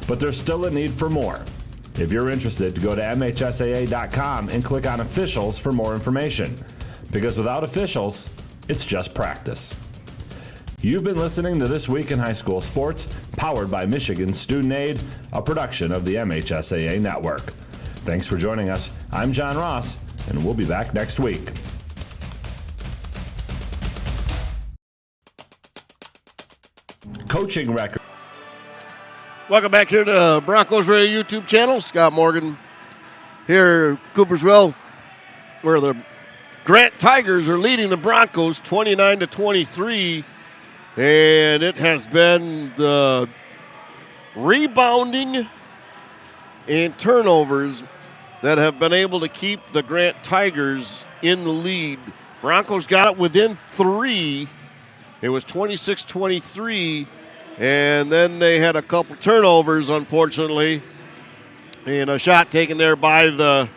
But there's still a need for more. If you're interested, go to MHSAA.com and click on Officials for more information. Because without officials, it's just practice. You've been listening to This Week in High School Sports, powered by Michigan Student Aid, a production of the MHSAA Network. Thanks for joining us. I'm John Ross, and we'll be back next week. coaching record. Welcome back here to Broncos Radio YouTube channel. Scott Morgan here in Coopersville, where the Grant Tigers are leading the Broncos 29-23. And it has been the rebounding and turnovers that have been able to keep the Grant Tigers in the lead. Broncos got it within 3. It was 26-23, and then they had a couple turnovers, unfortunately, and a shot taken there by the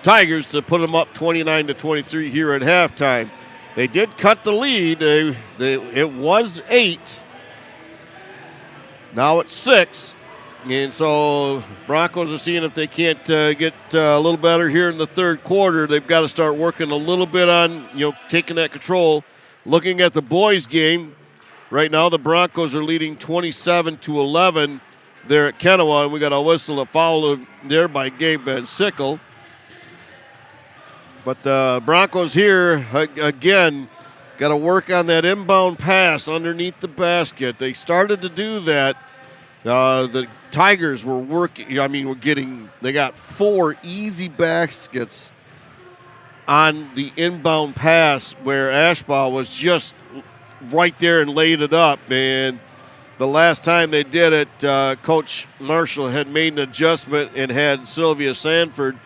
Tigers to put them up 29-23 here at halftime. They did cut the lead. It was 8. Now it's 6. And so Broncos are seeing if they can't get a little better here in the third quarter. They've got to start working a little bit on, taking that control. Looking at the boys' game, right now the Broncos are leading 27-11 there at Kennewa. And we got a whistle, a foul there by Gabe Van Sickle. But the Broncos here, again, got to work on that inbound pass underneath the basket. They started to do that. The Tigers were working, they got 4 easy baskets on the inbound pass where Ashbaugh was just right there and laid it up. And the last time they did it, Coach Marshall had made an adjustment and had Sylvia Sanford,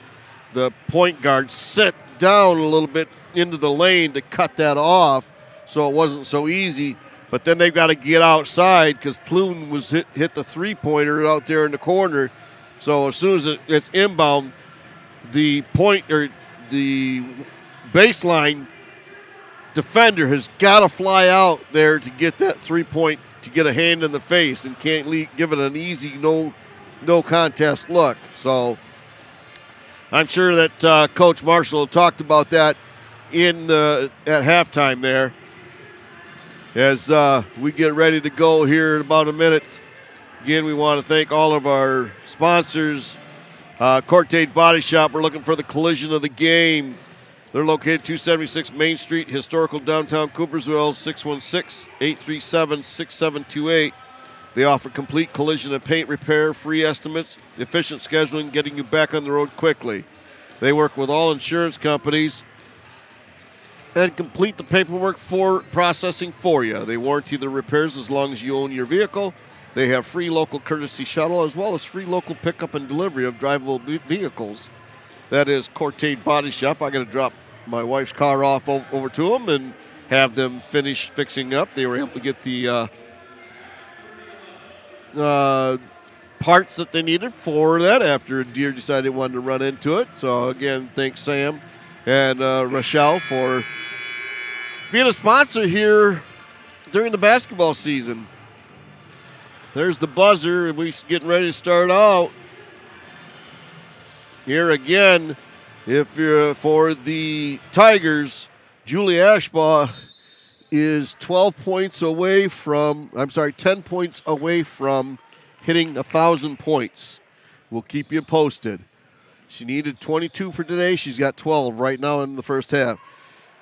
the point guard, sit down a little bit into the lane to cut that off so it wasn't so easy. But then they've got to get outside because Plume was hit the three-pointer out there in the corner. So as soon as it's inbound, the baseline defender has got to fly out there to get that 3-point, to get a hand in the face, and can't give it an easy no contest look. So I'm sure that Coach Marshall talked about that at halftime there. As we get ready to go here in about a minute, again, we want to thank all of our sponsors. Cortade Body Shop, we're looking for the collision of the game. They're located 276 Main Street, historical downtown Coopersville, 616-837-6728. They offer complete collision and paint repair, free estimates, efficient scheduling, getting you back on the road quickly. They work with all insurance companies and complete the paperwork for processing for you. They warranty the repairs as long as you own your vehicle. They have free local courtesy shuttle as well as free local pickup and delivery of drivable vehicles. That is Cortade Body Shop. I got to drop my wife's car off over to them and have them finish fixing up. They were able to get the parts that they needed for that after a deer decided it wanted to run into it. So, again, thanks Sam and Rochelle for being a sponsor here during the basketball season. There's the buzzer, and we're getting ready to start out. Here again, if you're for the Tigers, Julie Ashbaugh is 10 points away from hitting 1,000 points. We'll keep you posted. She needed 22 for today. She's got 12 right now in the first half.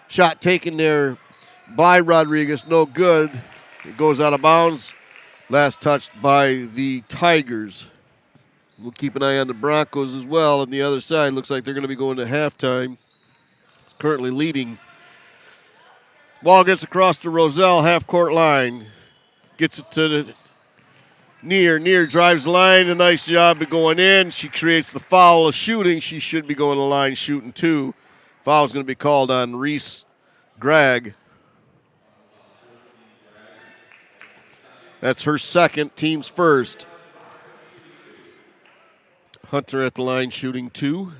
Shot taken there by Rodriguez. No good. It goes out of bounds. Last touched by the Tigers. We'll keep an eye on the Broncos as well. On the other side, looks like they're going to be going to halftime. Currently leading. Ball gets across to Roselle, half-court line. Gets it to the Near drives the line. A nice job of going in. She creates the foul of shooting. She should be going to the line shooting too. Foul's going to be called on Reese Gregg. That's her second, team's first. Hunter at the line shooting 2.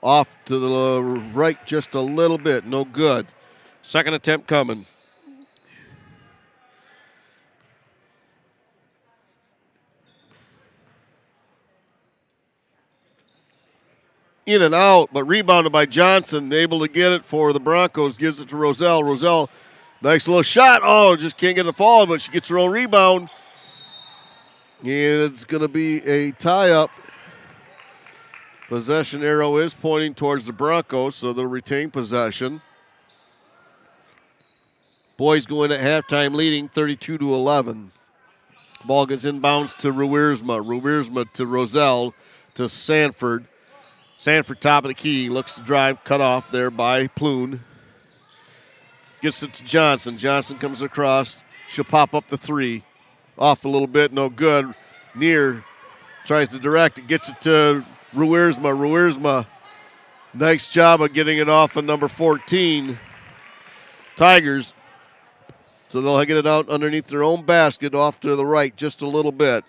Off to the right just a little bit. No good. Second attempt coming. In and out, but rebounded by Johnson. Able to get it for the Broncos. Gives it to Roselle. Roselle, nice little shot. Oh, just can't get the fall, but she gets her own rebound. And it's going to be a tie-up. Possession arrow is pointing towards the Broncos, so they'll retain possession. Boys go in at halftime leading 32-11. Ball gets inbounds to Ruersma. Ruersma to Roselle to Sanford. Sanford top of the key. Looks to drive. Cut off there by Ploon. Gets it to Johnson. Johnson comes across. She'll pop up the three. Off a little bit. No good. Near tries to direct it. Gets it to Ruersma. Ruersma. Nice job of getting it off of number 14. Tigers. So they'll get it out underneath their own basket off to the right just a little bit.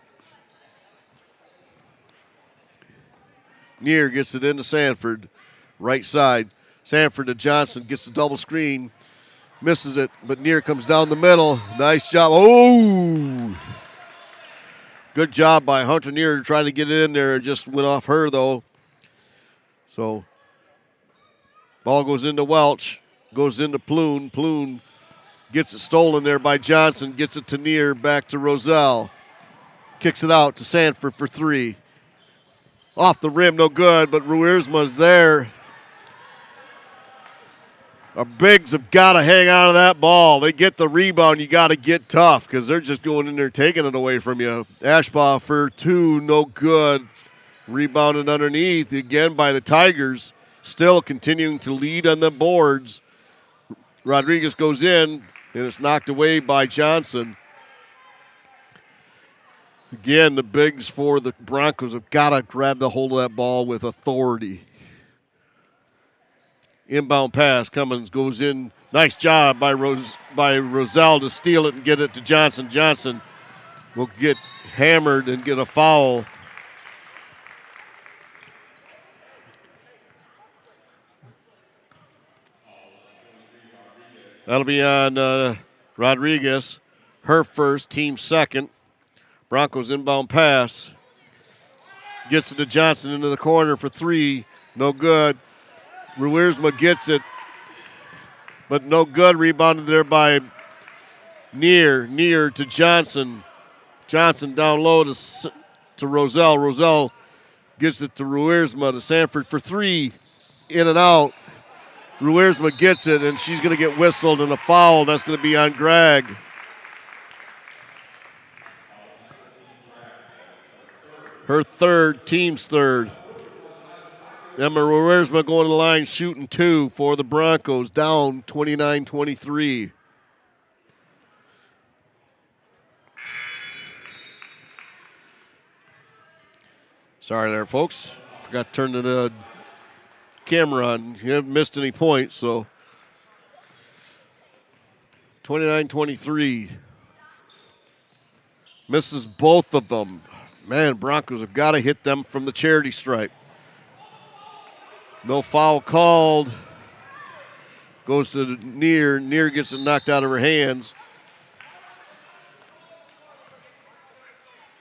Near gets it into Sanford. Right side. Sanford to Johnson. Gets the double screen. Misses it, but Near comes down the middle. Nice job. Oh! Good job by Hunter Near trying to get it in there. It just went off her, though. So, ball goes into Welch. Goes into Ploon. Ploon gets it stolen there by Johnson. Gets it to Near. Back to Roselle. Kicks it out to Sanford for three. Off the rim, no good, but Ruersma's there. Our bigs have got to hang on to that ball. They get the rebound. You got to get tough because they're just going in there taking it away from you. Ashbaugh for two, no good. Rebounded underneath again by the Tigers. Still continuing to lead on the boards. Rodriguez goes in, and it's knocked away by Johnson. Again, the bigs for the Broncos have got to grab the hold of that ball with authority. Inbound pass. Cummins goes in. Nice job by Roselle to steal it and get it to Johnson. Johnson will get hammered and get a foul. That'll be on Rodriguez. Her first, team second. Broncos inbound pass. Gets it to Johnson into the corner for three. No good. Ruersma gets it, but no good. Rebounded there by Near to Johnson. Johnson down low to Roselle. Roselle gets it to Ruersma to Sanford for three. In and out. Ruersma gets it, and she's going to get whistled, and a foul. That's going to be on Gregg. Her third, team's third. Emma Ruersma going to the line, shooting two for the Broncos, down 29-23. Sorry there, folks. Forgot to turn the camera on. You haven't missed any points, so 29-23. Misses both of them. Man, Broncos have got to hit them from the charity stripe. No foul called. Goes to Near. Near gets it knocked out of her hands.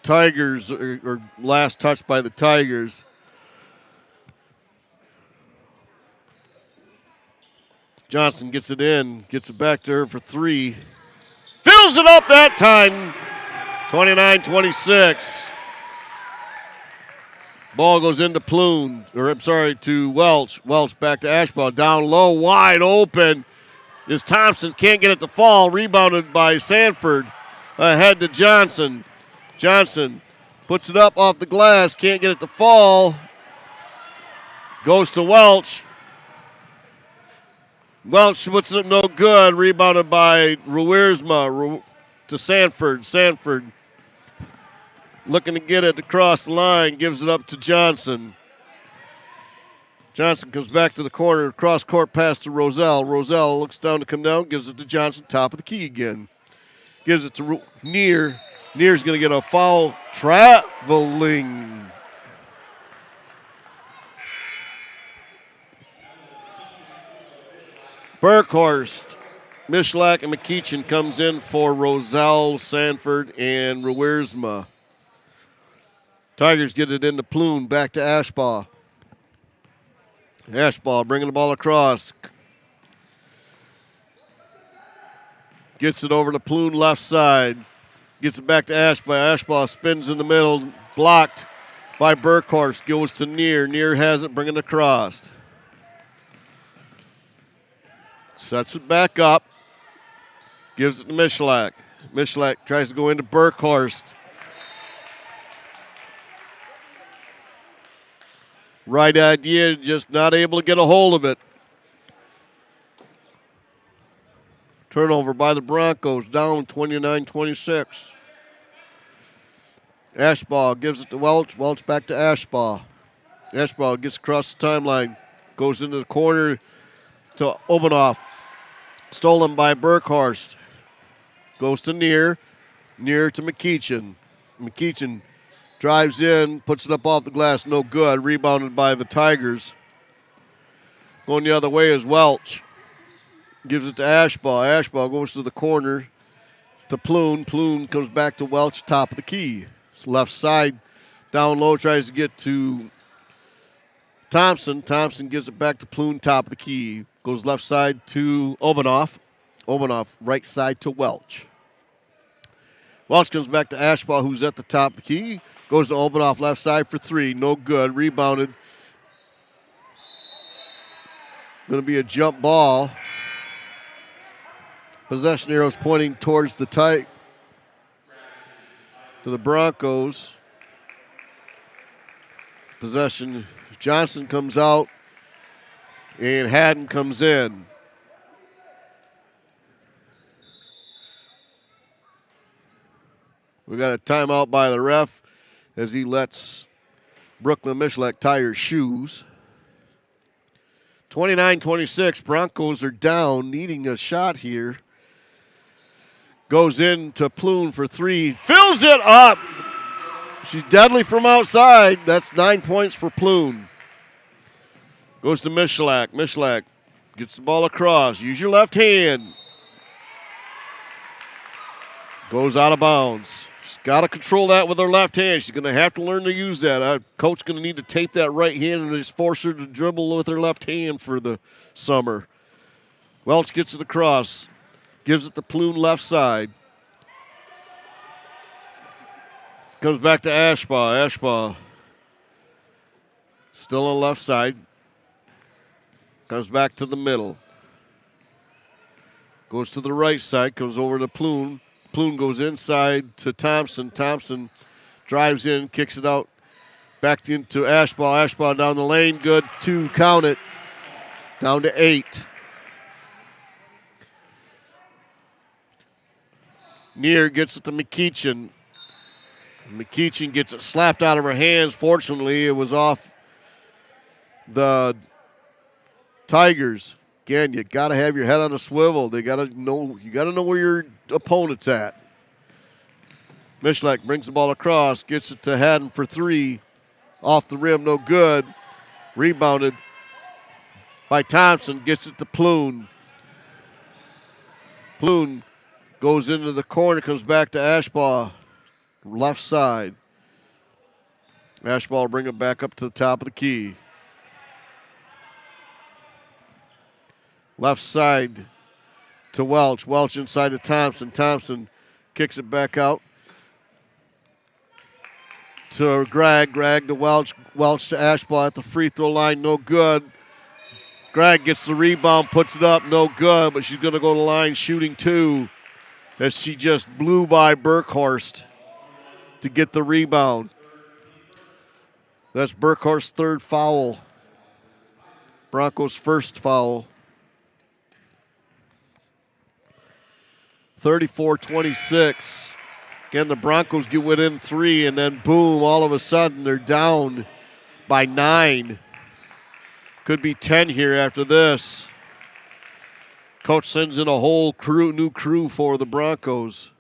Tigers, or last touch by the Tigers. Johnson gets it in. Gets it back to her for three. Fills it up that time. 29-26. Ball goes into to Welch. Welch back to Ashbaugh. Down low, wide open. Is Thompson. Can't get it to fall. Rebounded by Sanford. Ahead to Johnson. Johnson puts it up off the glass. Can't get it to fall. Goes to Welch. Welch puts it up no good. Rebounded by Ruersma to Sanford. Sanford looking to get it across the line, gives it up to Johnson. Johnson comes back to the corner, cross-court pass to Roselle. Roselle looks down to come down, gives it to Johnson, top of the key again. Gives it to Near. Near's going to get a foul. Traveling. Burkhorst, Mishlak, and McKeechin comes in for Roselle, Sanford, and Ruersma. Tigers get it into Ploon, back to Ashbaugh. Ashbaugh bringing the ball across. Gets it over to Ploon, left side. Gets it back to Ashbaugh. Ashbaugh spins in the middle, blocked by Burkhorst. Goes to Near. Near has it, bringing it across. Sets it back up. Gives it to Michalak. Michalak tries to go into Burkhorst. Right idea, just not able to get a hold of it. Turnover by the Broncos, down 29-26. Ashbaugh gives it to Welch. Welch back to Ashbaugh. Ashbaugh gets across the timeline, goes into the corner to Obanoff. Stolen by Burkhorst. Goes to Near. Near to McKeechin. McKeechin drives in, puts it up off the glass, no good. Rebounded by the Tigers. Going the other way is Welch. Gives it to Ashbaugh. Ashbaugh goes to the corner to Plune. Plune comes back to Welch, top of the key. It's left side, down low, tries to get to Thompson. Thompson gives it back to Plune, top of the key. Goes left side to Obanoff. Obanoff, right side to Welch. Welch comes back to Ashbaugh, who's at the top of the key. Goes to Obanoff, left side for three. No good. Rebounded. Going to be a jump ball. Possession arrows pointing towards the to the Broncos. Possession. Johnson comes out, and Haddon comes in. We got a timeout by the ref as he lets Brooklyn Michalak tie her shoes. 29-26, Broncos are down, needing a shot here. Goes in to Plune for three, fills it up. She's deadly from outside. That's 9 points for Plune. Goes to Michalak. Michalak gets the ball across. Use your left hand. Goes out of bounds. She's got to control that with her left hand. She's going to have to learn to use that. Coach going to need to tape that right hand and just force her to dribble with her left hand for the summer. Welch gets it across. Gives it to Plune left side. Comes back to Ashbaugh. Ashbaugh still on the left side. Comes back to the middle. Goes to the right side. Comes over to Plune. Plune goes inside to Thompson. Thompson drives in, kicks it out. Back into Ashbaugh. Ashbaugh down the lane. Good. 2. Count it. Down to 8. Near gets it to McKeechin. McKeechin gets it slapped out of her hands. Fortunately, it was off the Tigers. Again, you got to have your head on a swivel. You got to know where your opponent's at. Michalak brings the ball across, gets it to Haddon for three. Off the rim, no good. Rebounded by Thompson, gets it to Plune. Plune goes into the corner, comes back to Ashbaugh, left side. Ashbaugh will bring it back up to the top of the key. Left side to Welch. Welch inside to Thompson. Thompson kicks it back out to Gregg. Gregg to Welch. Welch to Ashbaugh at the free throw line. No good. Gregg gets the rebound, puts it up. No good, but she's going to go to the line shooting 2 as she just blew by Burkhorst to get the rebound. That's Burkhorst's third foul. Broncos' first foul. 34-26. Again, the Broncos get within 3, and then boom, all of a sudden they're down by 9. Could be 10 here after this. Coach sends in a whole new crew for the Broncos.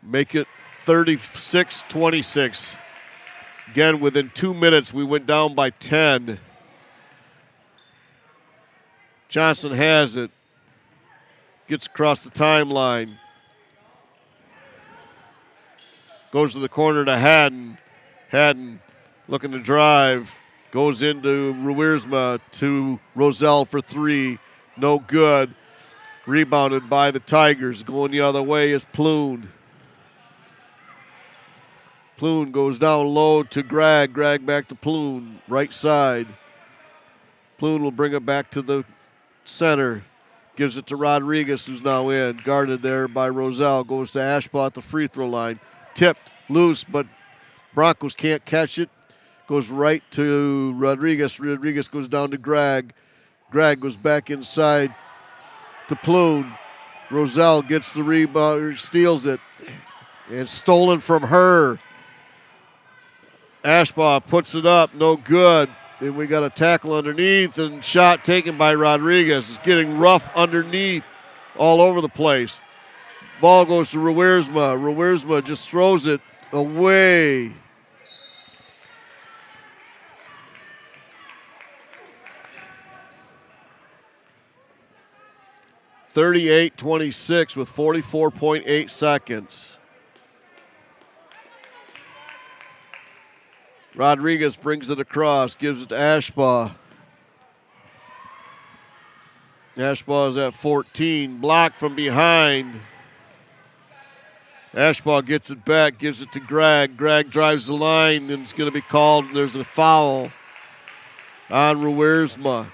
Make it 36-26. Again, within 2 minutes, we went down by 10. Johnson has it. Gets across the timeline. Goes to the corner to Haddon. Haddon looking to drive. Goes into Ruiersma to Roselle for 3. No good. Rebounded by the Tigers. Going the other way is Plune. Plune goes down low to Gregg. Gregg back to Plune. Right side. Plune will bring it back to the center. Gives it to Rodriguez, who's now in. Guarded there by Roselle. Goes to Ashbaugh at the free throw line. Tipped, loose, but Broncos can't catch it. Goes right to Rodriguez. Rodriguez goes down to Gregg. Gregg goes back inside to Plune. Roselle gets the rebound, steals it. And stolen from her. Ashbaugh puts it up, no good. Then we got a tackle underneath and shot taken by Rodriguez. It's getting rough underneath all over the place. Ball goes to Ruersma. Ruersma just throws it away. (38-26) with 44.8 seconds. Rodriguez brings it across, gives it to Ashbaugh. Ashbaugh is at 14, blocked from behind. Ashbaugh gets it back, gives it to Gregg. Gregg drives the line, and it's going to be called. There's a foul on Ruersma.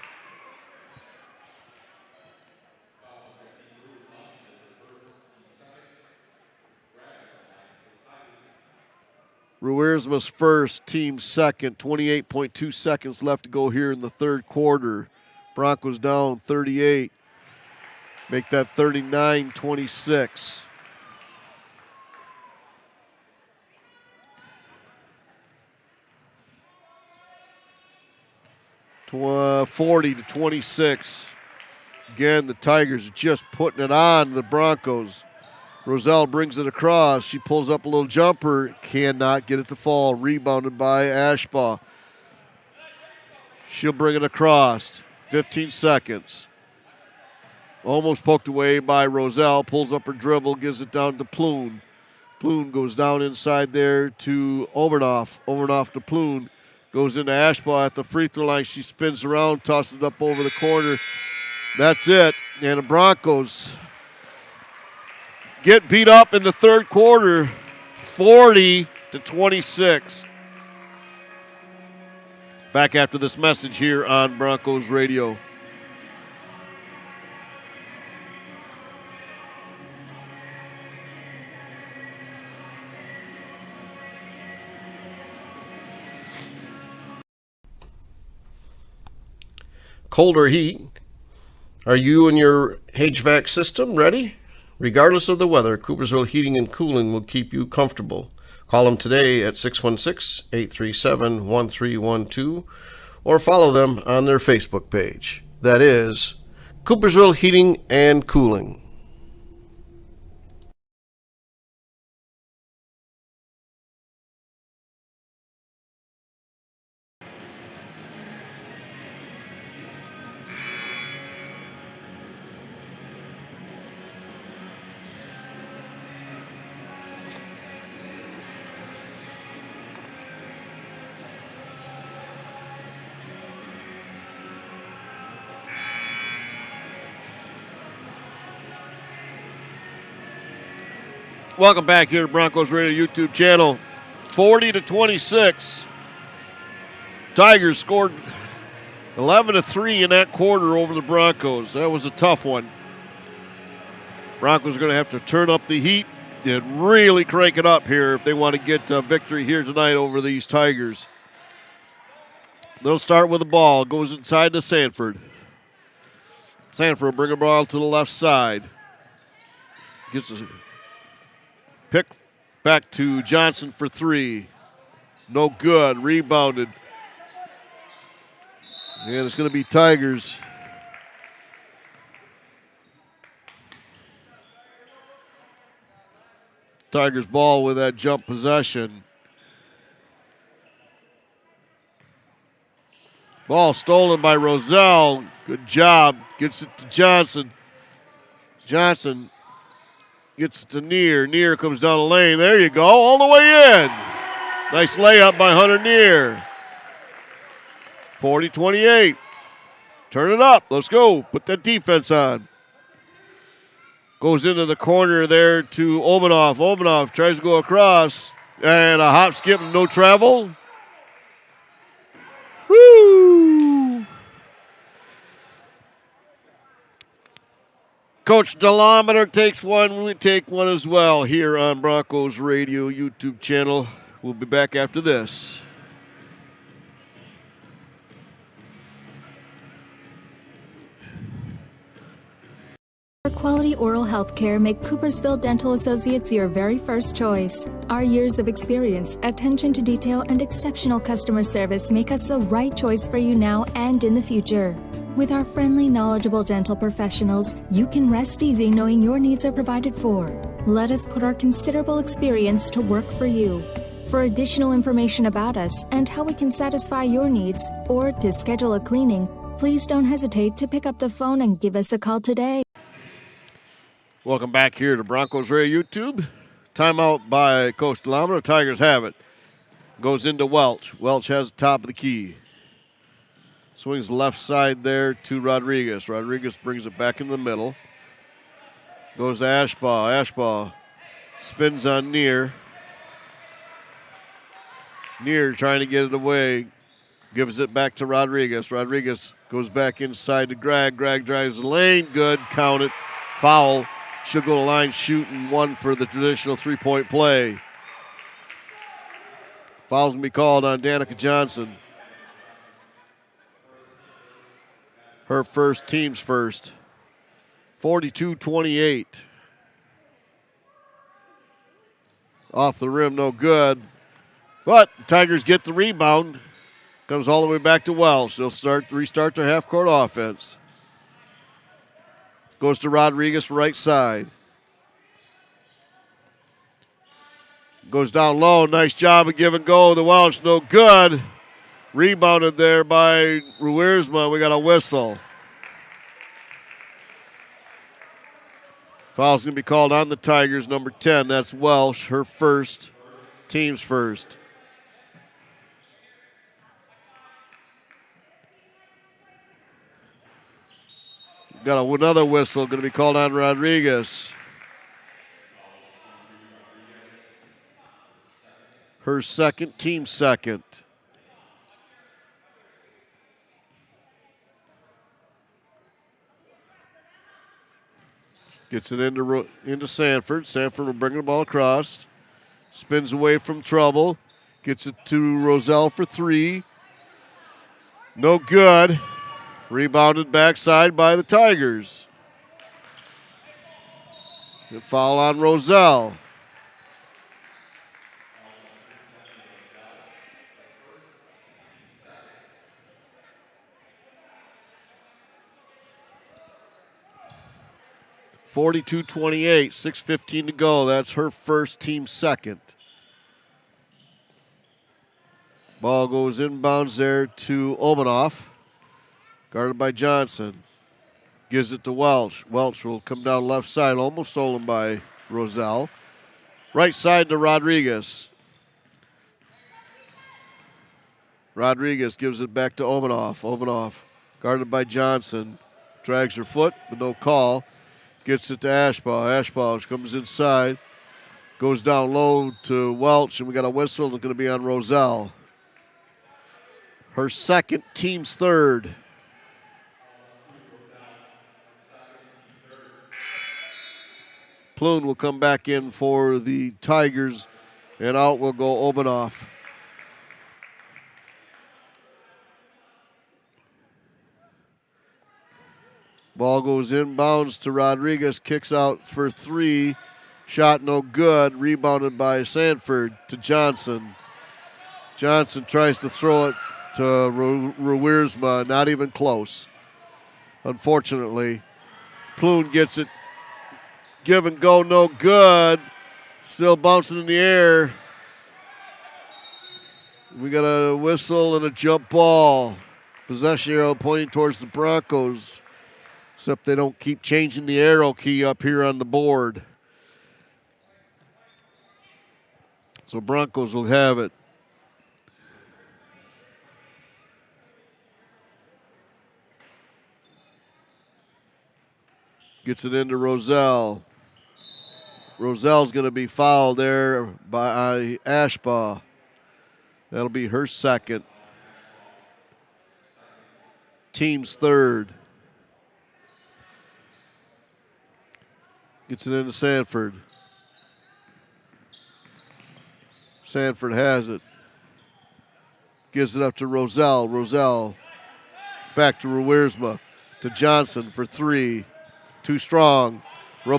Ruersma's first, team second. 28.2 seconds left to go here in the third quarter. Broncos down 38. Make that 39-26. To 40-26. Again, the Tigers are just putting it on the Broncos. Roselle brings it across. She pulls up a little jumper. Cannot get it to fall. Rebounded by Ashbaugh. She'll bring it across. 15 seconds. Almost poked away by Roselle. Pulls up her dribble. Gives it down to Plune. Plune goes down inside there to Obernoff. Obernoff to Plune. Goes into Ashbaugh at the free throw line. She spins around. Tosses it up over the corner. That's it. And the Broncos get beat up in the third quarter, 40-26. Back after this message here on Broncos Radio. Cold or heat? Are you and your HVAC system ready? Regardless of the weather, Coopersville Heating and Cooling will keep you comfortable. Call them today at 616-837-1312 or follow them on their Facebook page. That is Coopersville Heating and Cooling. Welcome back here to Broncos Radio YouTube channel. 40-26. Tigers scored 11-3 in that quarter over the Broncos. That was a tough one. Broncos are going to have to turn up the heat and really crank it up here if they want to get a victory here tonight over these Tigers. They'll start with the ball. Goes inside to Sanford. Sanford will bring a ball to the left side. Gets a pick back to Johnson for three. No good. Rebounded. And it's going to be Tigers. Tigers ball with that jump possession. Ball stolen by Roselle. Good job. Gets it to Johnson. Johnson gets it to Neer. Neer comes down the lane. There you go. All the way in. Nice layup by Hunter Neer. 40-28. Turn it up. Let's go. Put that defense on. Goes into the corner there to Obanoff. Obanoff tries to go across. And a hop, skip, no travel. Woo! Coach Delometer takes one. We take one as well here on Broncos Radio YouTube channel. We'll be back after this. For quality oral health care, make Coopersville Dental Associates your very first choice. Our years of experience, attention to detail, and exceptional customer service make us the right choice for you now and in the future. With our friendly, knowledgeable dental professionals, you can rest easy knowing your needs are provided for. Let us put our considerable experience to work for you. For additional information about us and how we can satisfy your needs, or to schedule a cleaning, please don't hesitate to pick up the phone and give us a call today. Welcome back here to Broncos Radio YouTube. Timeout by Coach Delometer. Tigers have it. Goes into Welch. Welch has the top of the key. Swings left side there to Rodriguez. Rodriguez brings it back in the middle. Goes to Ashbaugh. Ashbaugh spins on Neer. Neer trying to get it away. Gives it back to Rodriguez. Rodriguez goes back inside to Greg. Greg drives the lane. Good. Count it. Foul. Should go to line shooting one for the traditional three-point play. Foul's going to be called on Danica Johnson. Her first, team's first. 42-28. Off the rim, no good. But the Tigers get the rebound. Comes all the way back to Welsh. They'll restart their half-court offense. Goes to Rodriguez, right side. Goes down low. Nice job of give and go. The Welsh, no good. Rebounded there by Ruersma. We got a whistle. Foul's going to be called on the Tigers, number 10. That's Welsh, her first, team's first. Got another whistle going to be called on Rodriguez. Her second, team second. Gets it into Sanford. Sanford will bring the ball across. Spins away from trouble. Gets it to Roselle for three. No good. Rebounded backside by the Tigers. The foul on Roselle. (42-28), 6:15 to go. That's her first, team second. Ball goes inbounds there to Omanoff. Guarded by Johnson. Gives it to Welch. Welch will come down left side, almost stolen by Roselle. Right side to Rodriguez. Rodriguez gives it back to Omanoff. Omanoff guarded by Johnson. Drags her foot, but no call. Gets it to Ashbaugh. Ashbaugh comes inside. Goes down low to Welch, and we got a whistle that's going to be on Roselle. Her second, team's third. Plune will come back in for the Tigers, and out will go Omanoff. Ball goes inbounds to Rodriguez, kicks out for three. Shot no good, rebounded by Sanford to Johnson. Johnson tries to throw it to Ruersma, not even close. Unfortunately, Plune gets it. Give and go, no good. Still bouncing in the air. We got a whistle and a jump ball. Possession arrow pointing towards the Broncos. Except they don't keep changing the arrow key up here on the board. So Broncos will have it. Gets it into Roselle. Roselle's going to be fouled there by Ashbaugh. That'll be her second. Team's third. Gets it into Sanford. Sanford has it. Gives it up to Roselle. Roselle back to Ruwersma. To Johnson for three. Too strong.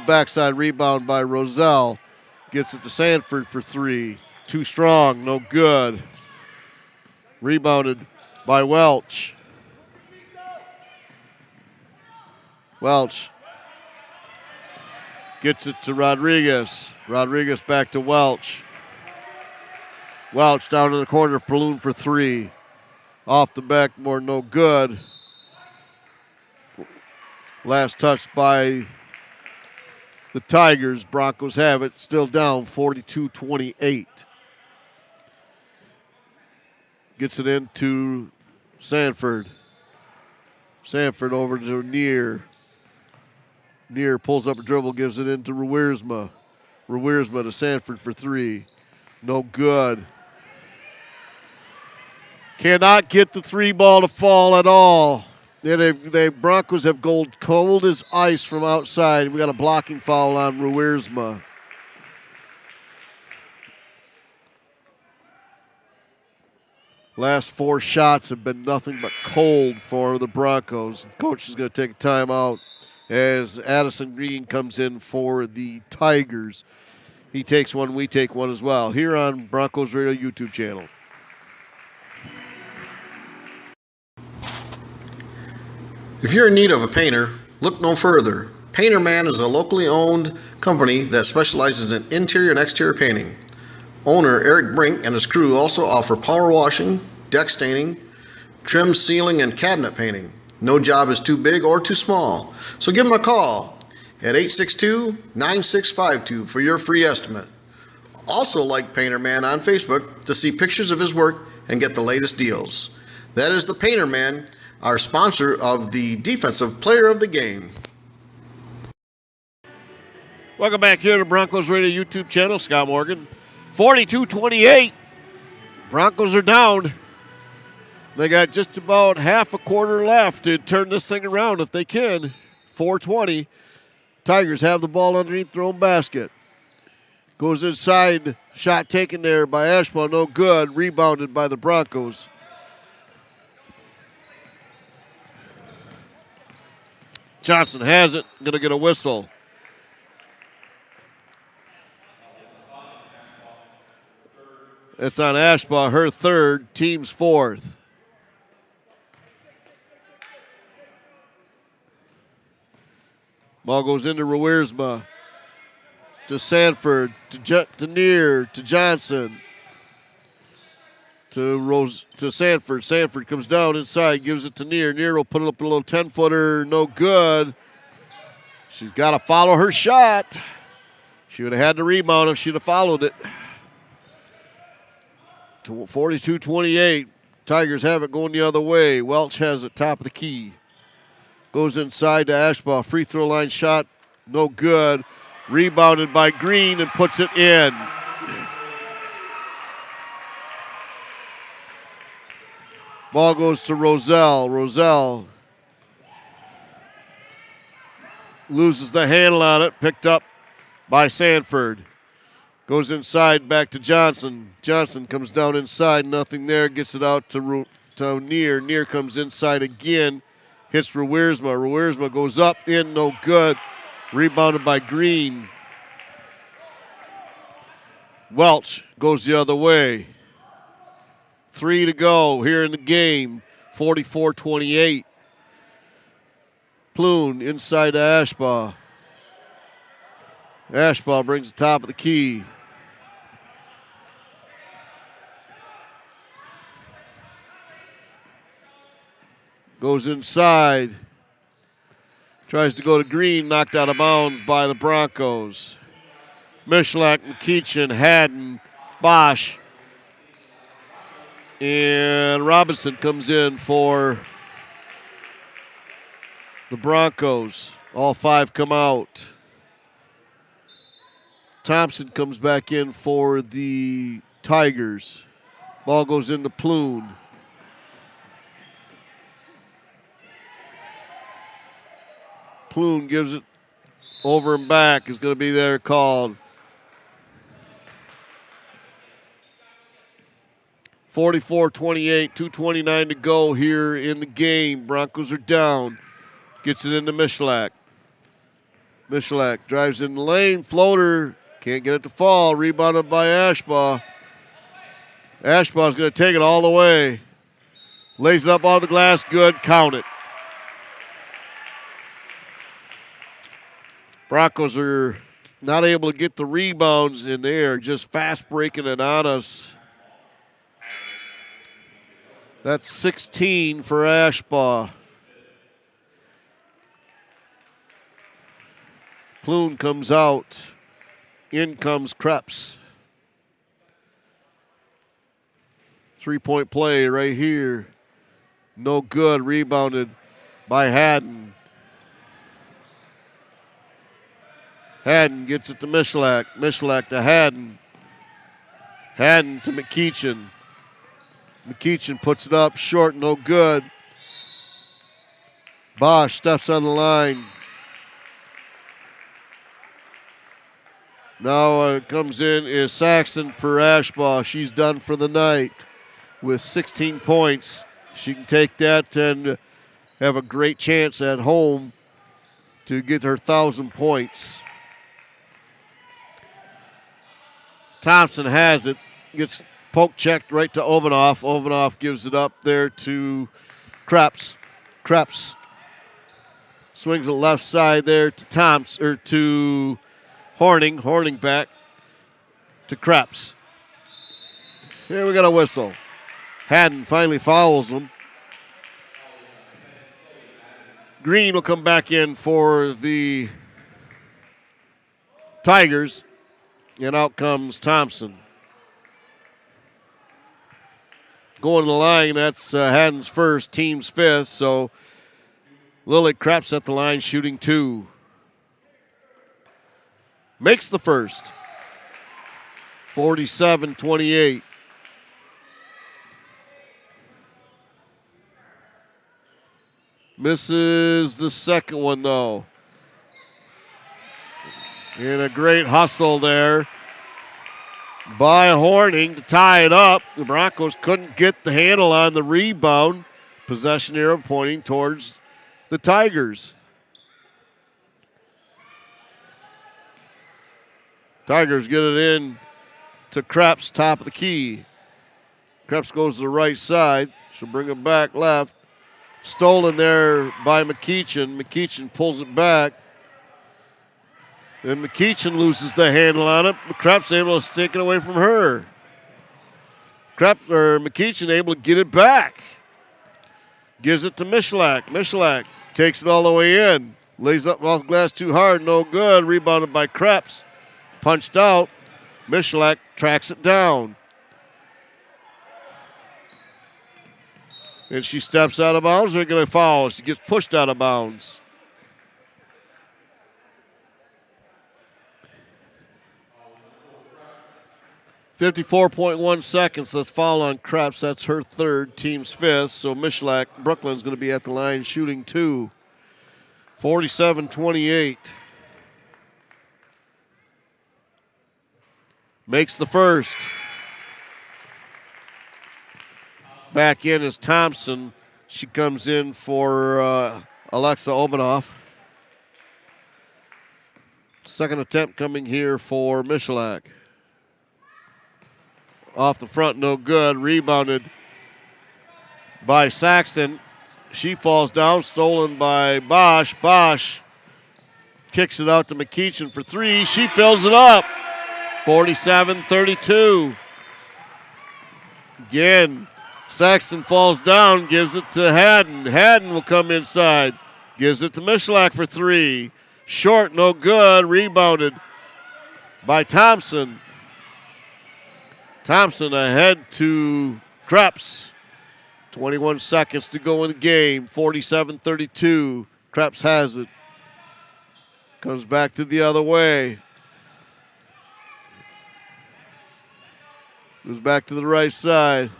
Backside rebound by Roselle. Gets it to Sanford for three. Too strong. No good. Rebounded by Welch. Welch gets it to Rodriguez. Rodriguez back to Welch. Welch down in the corner. Paloon for three. Off the backboard, no good. Last touch by the Tigers. Broncos have it. Still down 42-28. Gets it into Sanford. Sanford over to Neer. Neer pulls up a dribble, gives it into Ruwersma. Ruwersma to Sanford for three. No good. Cannot get the three ball to fall at all. The Broncos have gold cold as ice from outside. We got a blocking foul on Ruwersma. Last four shots have been nothing but cold for the Broncos. Coach is going to take a timeout as Addison Green comes in for the Tigers. He takes one, we take one as well. Here on Broncos Radio YouTube channel. If you're in need of a painter, look no further. Painter Man is a locally owned company that specializes in interior and exterior painting. Owner Eric Brink and his crew also offer power washing, deck staining, trim, ceiling, and cabinet painting. No job is too big or too small, so give them a call at 862-9652 for your free estimate. Also like Painter Man on Facebook to see pictures of his work and get the latest deals. That is the Painter Man, our sponsor of the Defensive Player of the Game. Welcome back here to Broncos Radio YouTube channel. Scott Morgan. 42-28. Broncos are down. They got just about half a quarter left to turn this thing around if they can. 4:20. Tigers have the ball underneath their own basket. Goes inside. Shot taken there by Ashbaugh. No good. Rebounded by the Broncos. Johnson has it. Going to get a whistle. It's on Ashbaugh, her third, team's fourth. Ball goes into Ruwersma, to Sanford, to Neer, to Johnson, to Sanford. Sanford comes down inside, gives it to Neer. Neer will put it up a little 10-footer, no good. She's got to follow her shot. She would have had the rebound if she'd have followed it. 42-28. Tigers have it going the other way. Welch has it top of the key. Goes inside to Ashbaugh. Free throw line shot, no good. Rebounded by Green and puts it in. Ball goes to Roselle. Roselle loses the handle on it. Picked up by Sanford. Goes inside, back to Johnson. Johnson comes down inside, nothing there. Gets it out to Neer. Neer comes inside again. Hits Ruwersma. Ruwersma goes up, in, no good. Rebounded by Green. Welch goes the other way. 3 to go here in the game. 44-28. Ploon inside to Ashbaugh. Ashbaugh brings the top of the key. Goes inside. Tries to go to Green, knocked out of bounds by the Broncos. Mishlak, McKeachin, Haddon, Bosch, and Robinson comes in for the Broncos. All five come out. Thompson comes back in for the Tigers. Ball goes into Ploon. Ploon gives it over and back is going to be there called. 44-28, 2:29 to go here in the game. Broncos are down. Gets it into Michalak. Michalak drives in the lane. Floater. Can't get it to fall. Rebounded by Ashbaugh. Ashbaugh's going to take it all the way. Lays it up on the glass. Good. Count it. Broncos are not able to get the rebounds in there. Just fast breaking it on us. That's 16 for Ashbaugh. Plume comes out. In comes Krebs. 3-point play right here. No good. Rebounded by Haddon. Haddon gets it to Michalak. Michalak to Haddon. Haddon to McKeachin. McKeachin puts it up short, no good. Bosch steps on the line. Now comes in is Saxton for Ashbaugh. She's done for the night with 16 points. She can take that and have a great chance at home to get her 1,000 points. Thompson has it. Gets poke checked right to Ovenoff. Ovenoff gives it up there to Krebs. Krebs swings it left side there to Thompson or to Horning. Horning back to Krebs. Here we got a whistle. Haddon finally fouls him. Green will come back in for the Tigers, and out comes Thompson. Going to the line, that's Haddon's first, team's fifth, so Lily Krebs at the line shooting 2. Makes the first. 47-28. Misses the second one, though. And a great hustle there by Horning to tie it up. The Broncos couldn't get the handle on the rebound. Possession arrow pointing towards the Tigers. Tigers get it in to Krebs, top of the key. Krebs goes to the right side. She'll bring it back left. Stolen there by McKeachin. McKeachin pulls it back. And McKeachin loses the handle on it. Krebs able to stick it away from her. McKeachin able to get it back. Gives it to Michalak. Michalak takes it all the way in. Lays up off the glass too hard. No good. Rebounded by Krebs. Punched out. Michalak tracks it down. And she steps out of bounds. They're going to foul. She gets pushed out of bounds. .1 seconds. Let's foul on Krebs. That's her third, team's fifth. So Michalak, Brooklyn's going to be at the line shooting 2. 47-28. Makes the first. Back in is Thompson. She comes in for Alexa Obanoff. Second attempt coming here for Michalak. Off the front, no good. Rebounded by Saxton. She falls down, stolen by Bosch. Bosch kicks it out to McKeachin for 3. She fills it up. 47-32. Again, Saxton falls down, gives it to Haddon. Haddon will come inside. Gives it to Michalak for 3. Short, no good. Rebounded by Thompson. Thompson ahead to Krebs. 21 seconds to go in the game. 47-32. Krebs has it. Comes back to the other way. Goes back to the right side.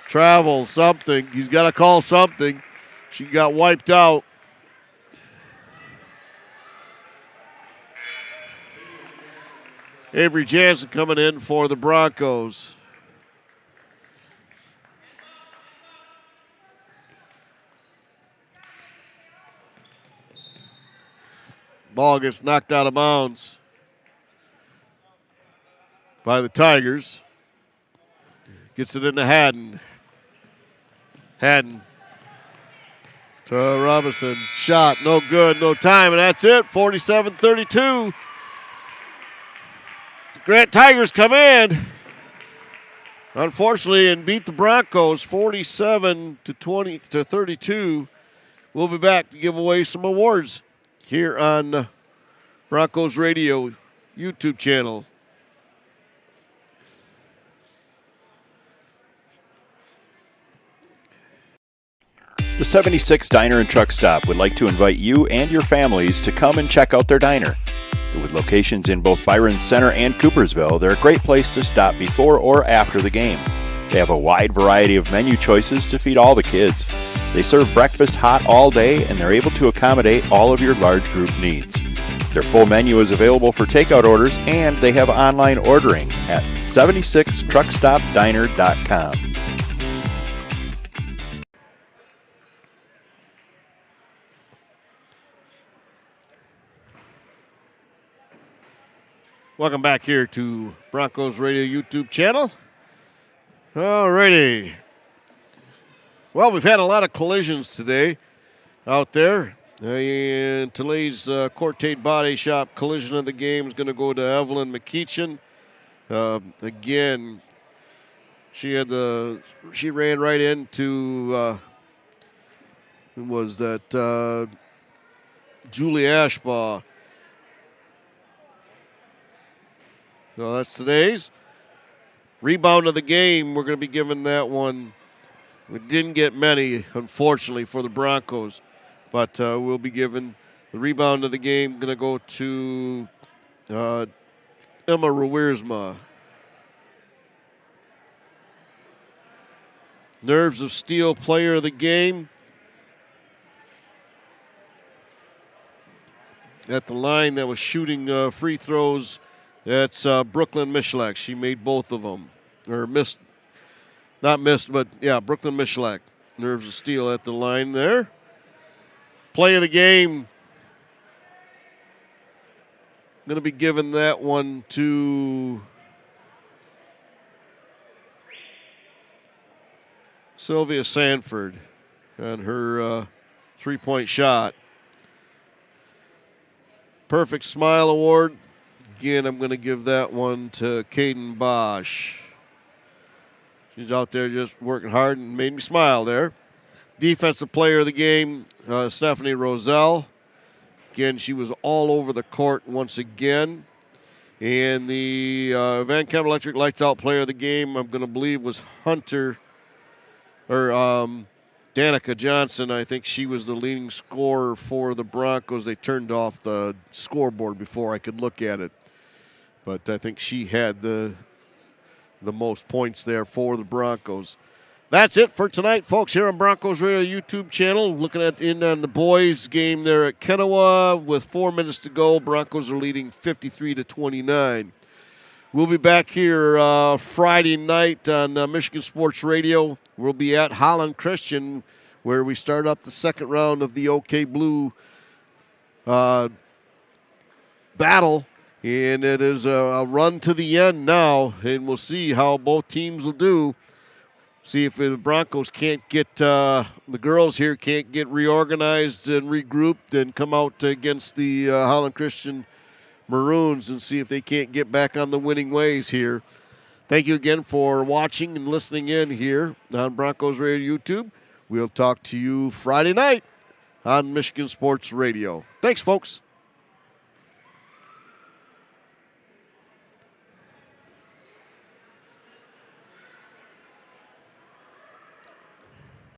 Travel, something. He's got to call something. She got wiped out. Avery Jansen coming in for the Broncos. Ball gets knocked out of bounds by the Tigers. Gets it into Haddon. Haddon to Robinson. Shot, no good, no time, and that's it. 47-32. Grant Tigers come in, unfortunately, and beat the Broncos 47-32. We'll be back to give away some awards here on Broncos Radio YouTube channel. The 76 Diner and Truck Stop would like to invite you and your families to come and check out their diner. With locations in both Byron Center and Coopersville, they're a great place to stop before or after the game. They have a wide variety of menu choices to feed all the kids. They serve breakfast hot all day, and they're able to accommodate all of your large group needs. Their full menu is available for takeout orders, and they have online ordering at 76truckstopdiner.com. Welcome back here to Broncos Radio YouTube channel. All righty. Well, we've had a lot of collisions today out there. And today's Cortate Body Shop collision of the game is going to go to Evelyn McKeechin. Again, she ran right into who was that? Julie Ashbaugh. So that's today's. Rebound of the game, we're going to be giving that one. We didn't get many, unfortunately, for the Broncos. But we'll be giving the rebound of the game, going to go to Emma Rewiersma. Nerves of Steel player of the game. At the line that was shooting free throws, that's Brooklyn Michalak. She made both of them. Or missed, not missed, but yeah, Brooklyn Michalak. Nerves of Steel at the line there. Play of the game. Going to be giving that one to Sylvia Sanford on her three-point shot. Perfect Smile Award. Again, I'm going to give that one to Caden Bosch. She's out there just working hard and made me smile there. Defensive player of the game, Stephanie Roselle. Again, she was all over the court once again. And the Van Kemp Electric Lights Out player of the game, I'm going to believe, was Danica Johnson. I think she was the leading scorer for the Broncos. They turned off the scoreboard before I could look at it. But I think she had the most points there for the Broncos. That's it for tonight, folks, here on Broncos Radio YouTube channel. Looking at on the boys game there at Kennewa with 4 minutes to go. Broncos are leading 53-29. We'll be back here Friday night on Michigan Sports Radio. We'll be at Holland Christian, where we start up the second round of the OK Blue battle. And it is a run to the end now, and we'll see how both teams will do. See if the Broncos can't get, the girls here can't get reorganized and regrouped and come out against the Holland Christian Maroons and see if they can't get back on the winning ways here. Thank you again for watching and listening in here on Broncos Radio YouTube. We'll talk to you Friday night on Michigan Sports Radio. Thanks, folks.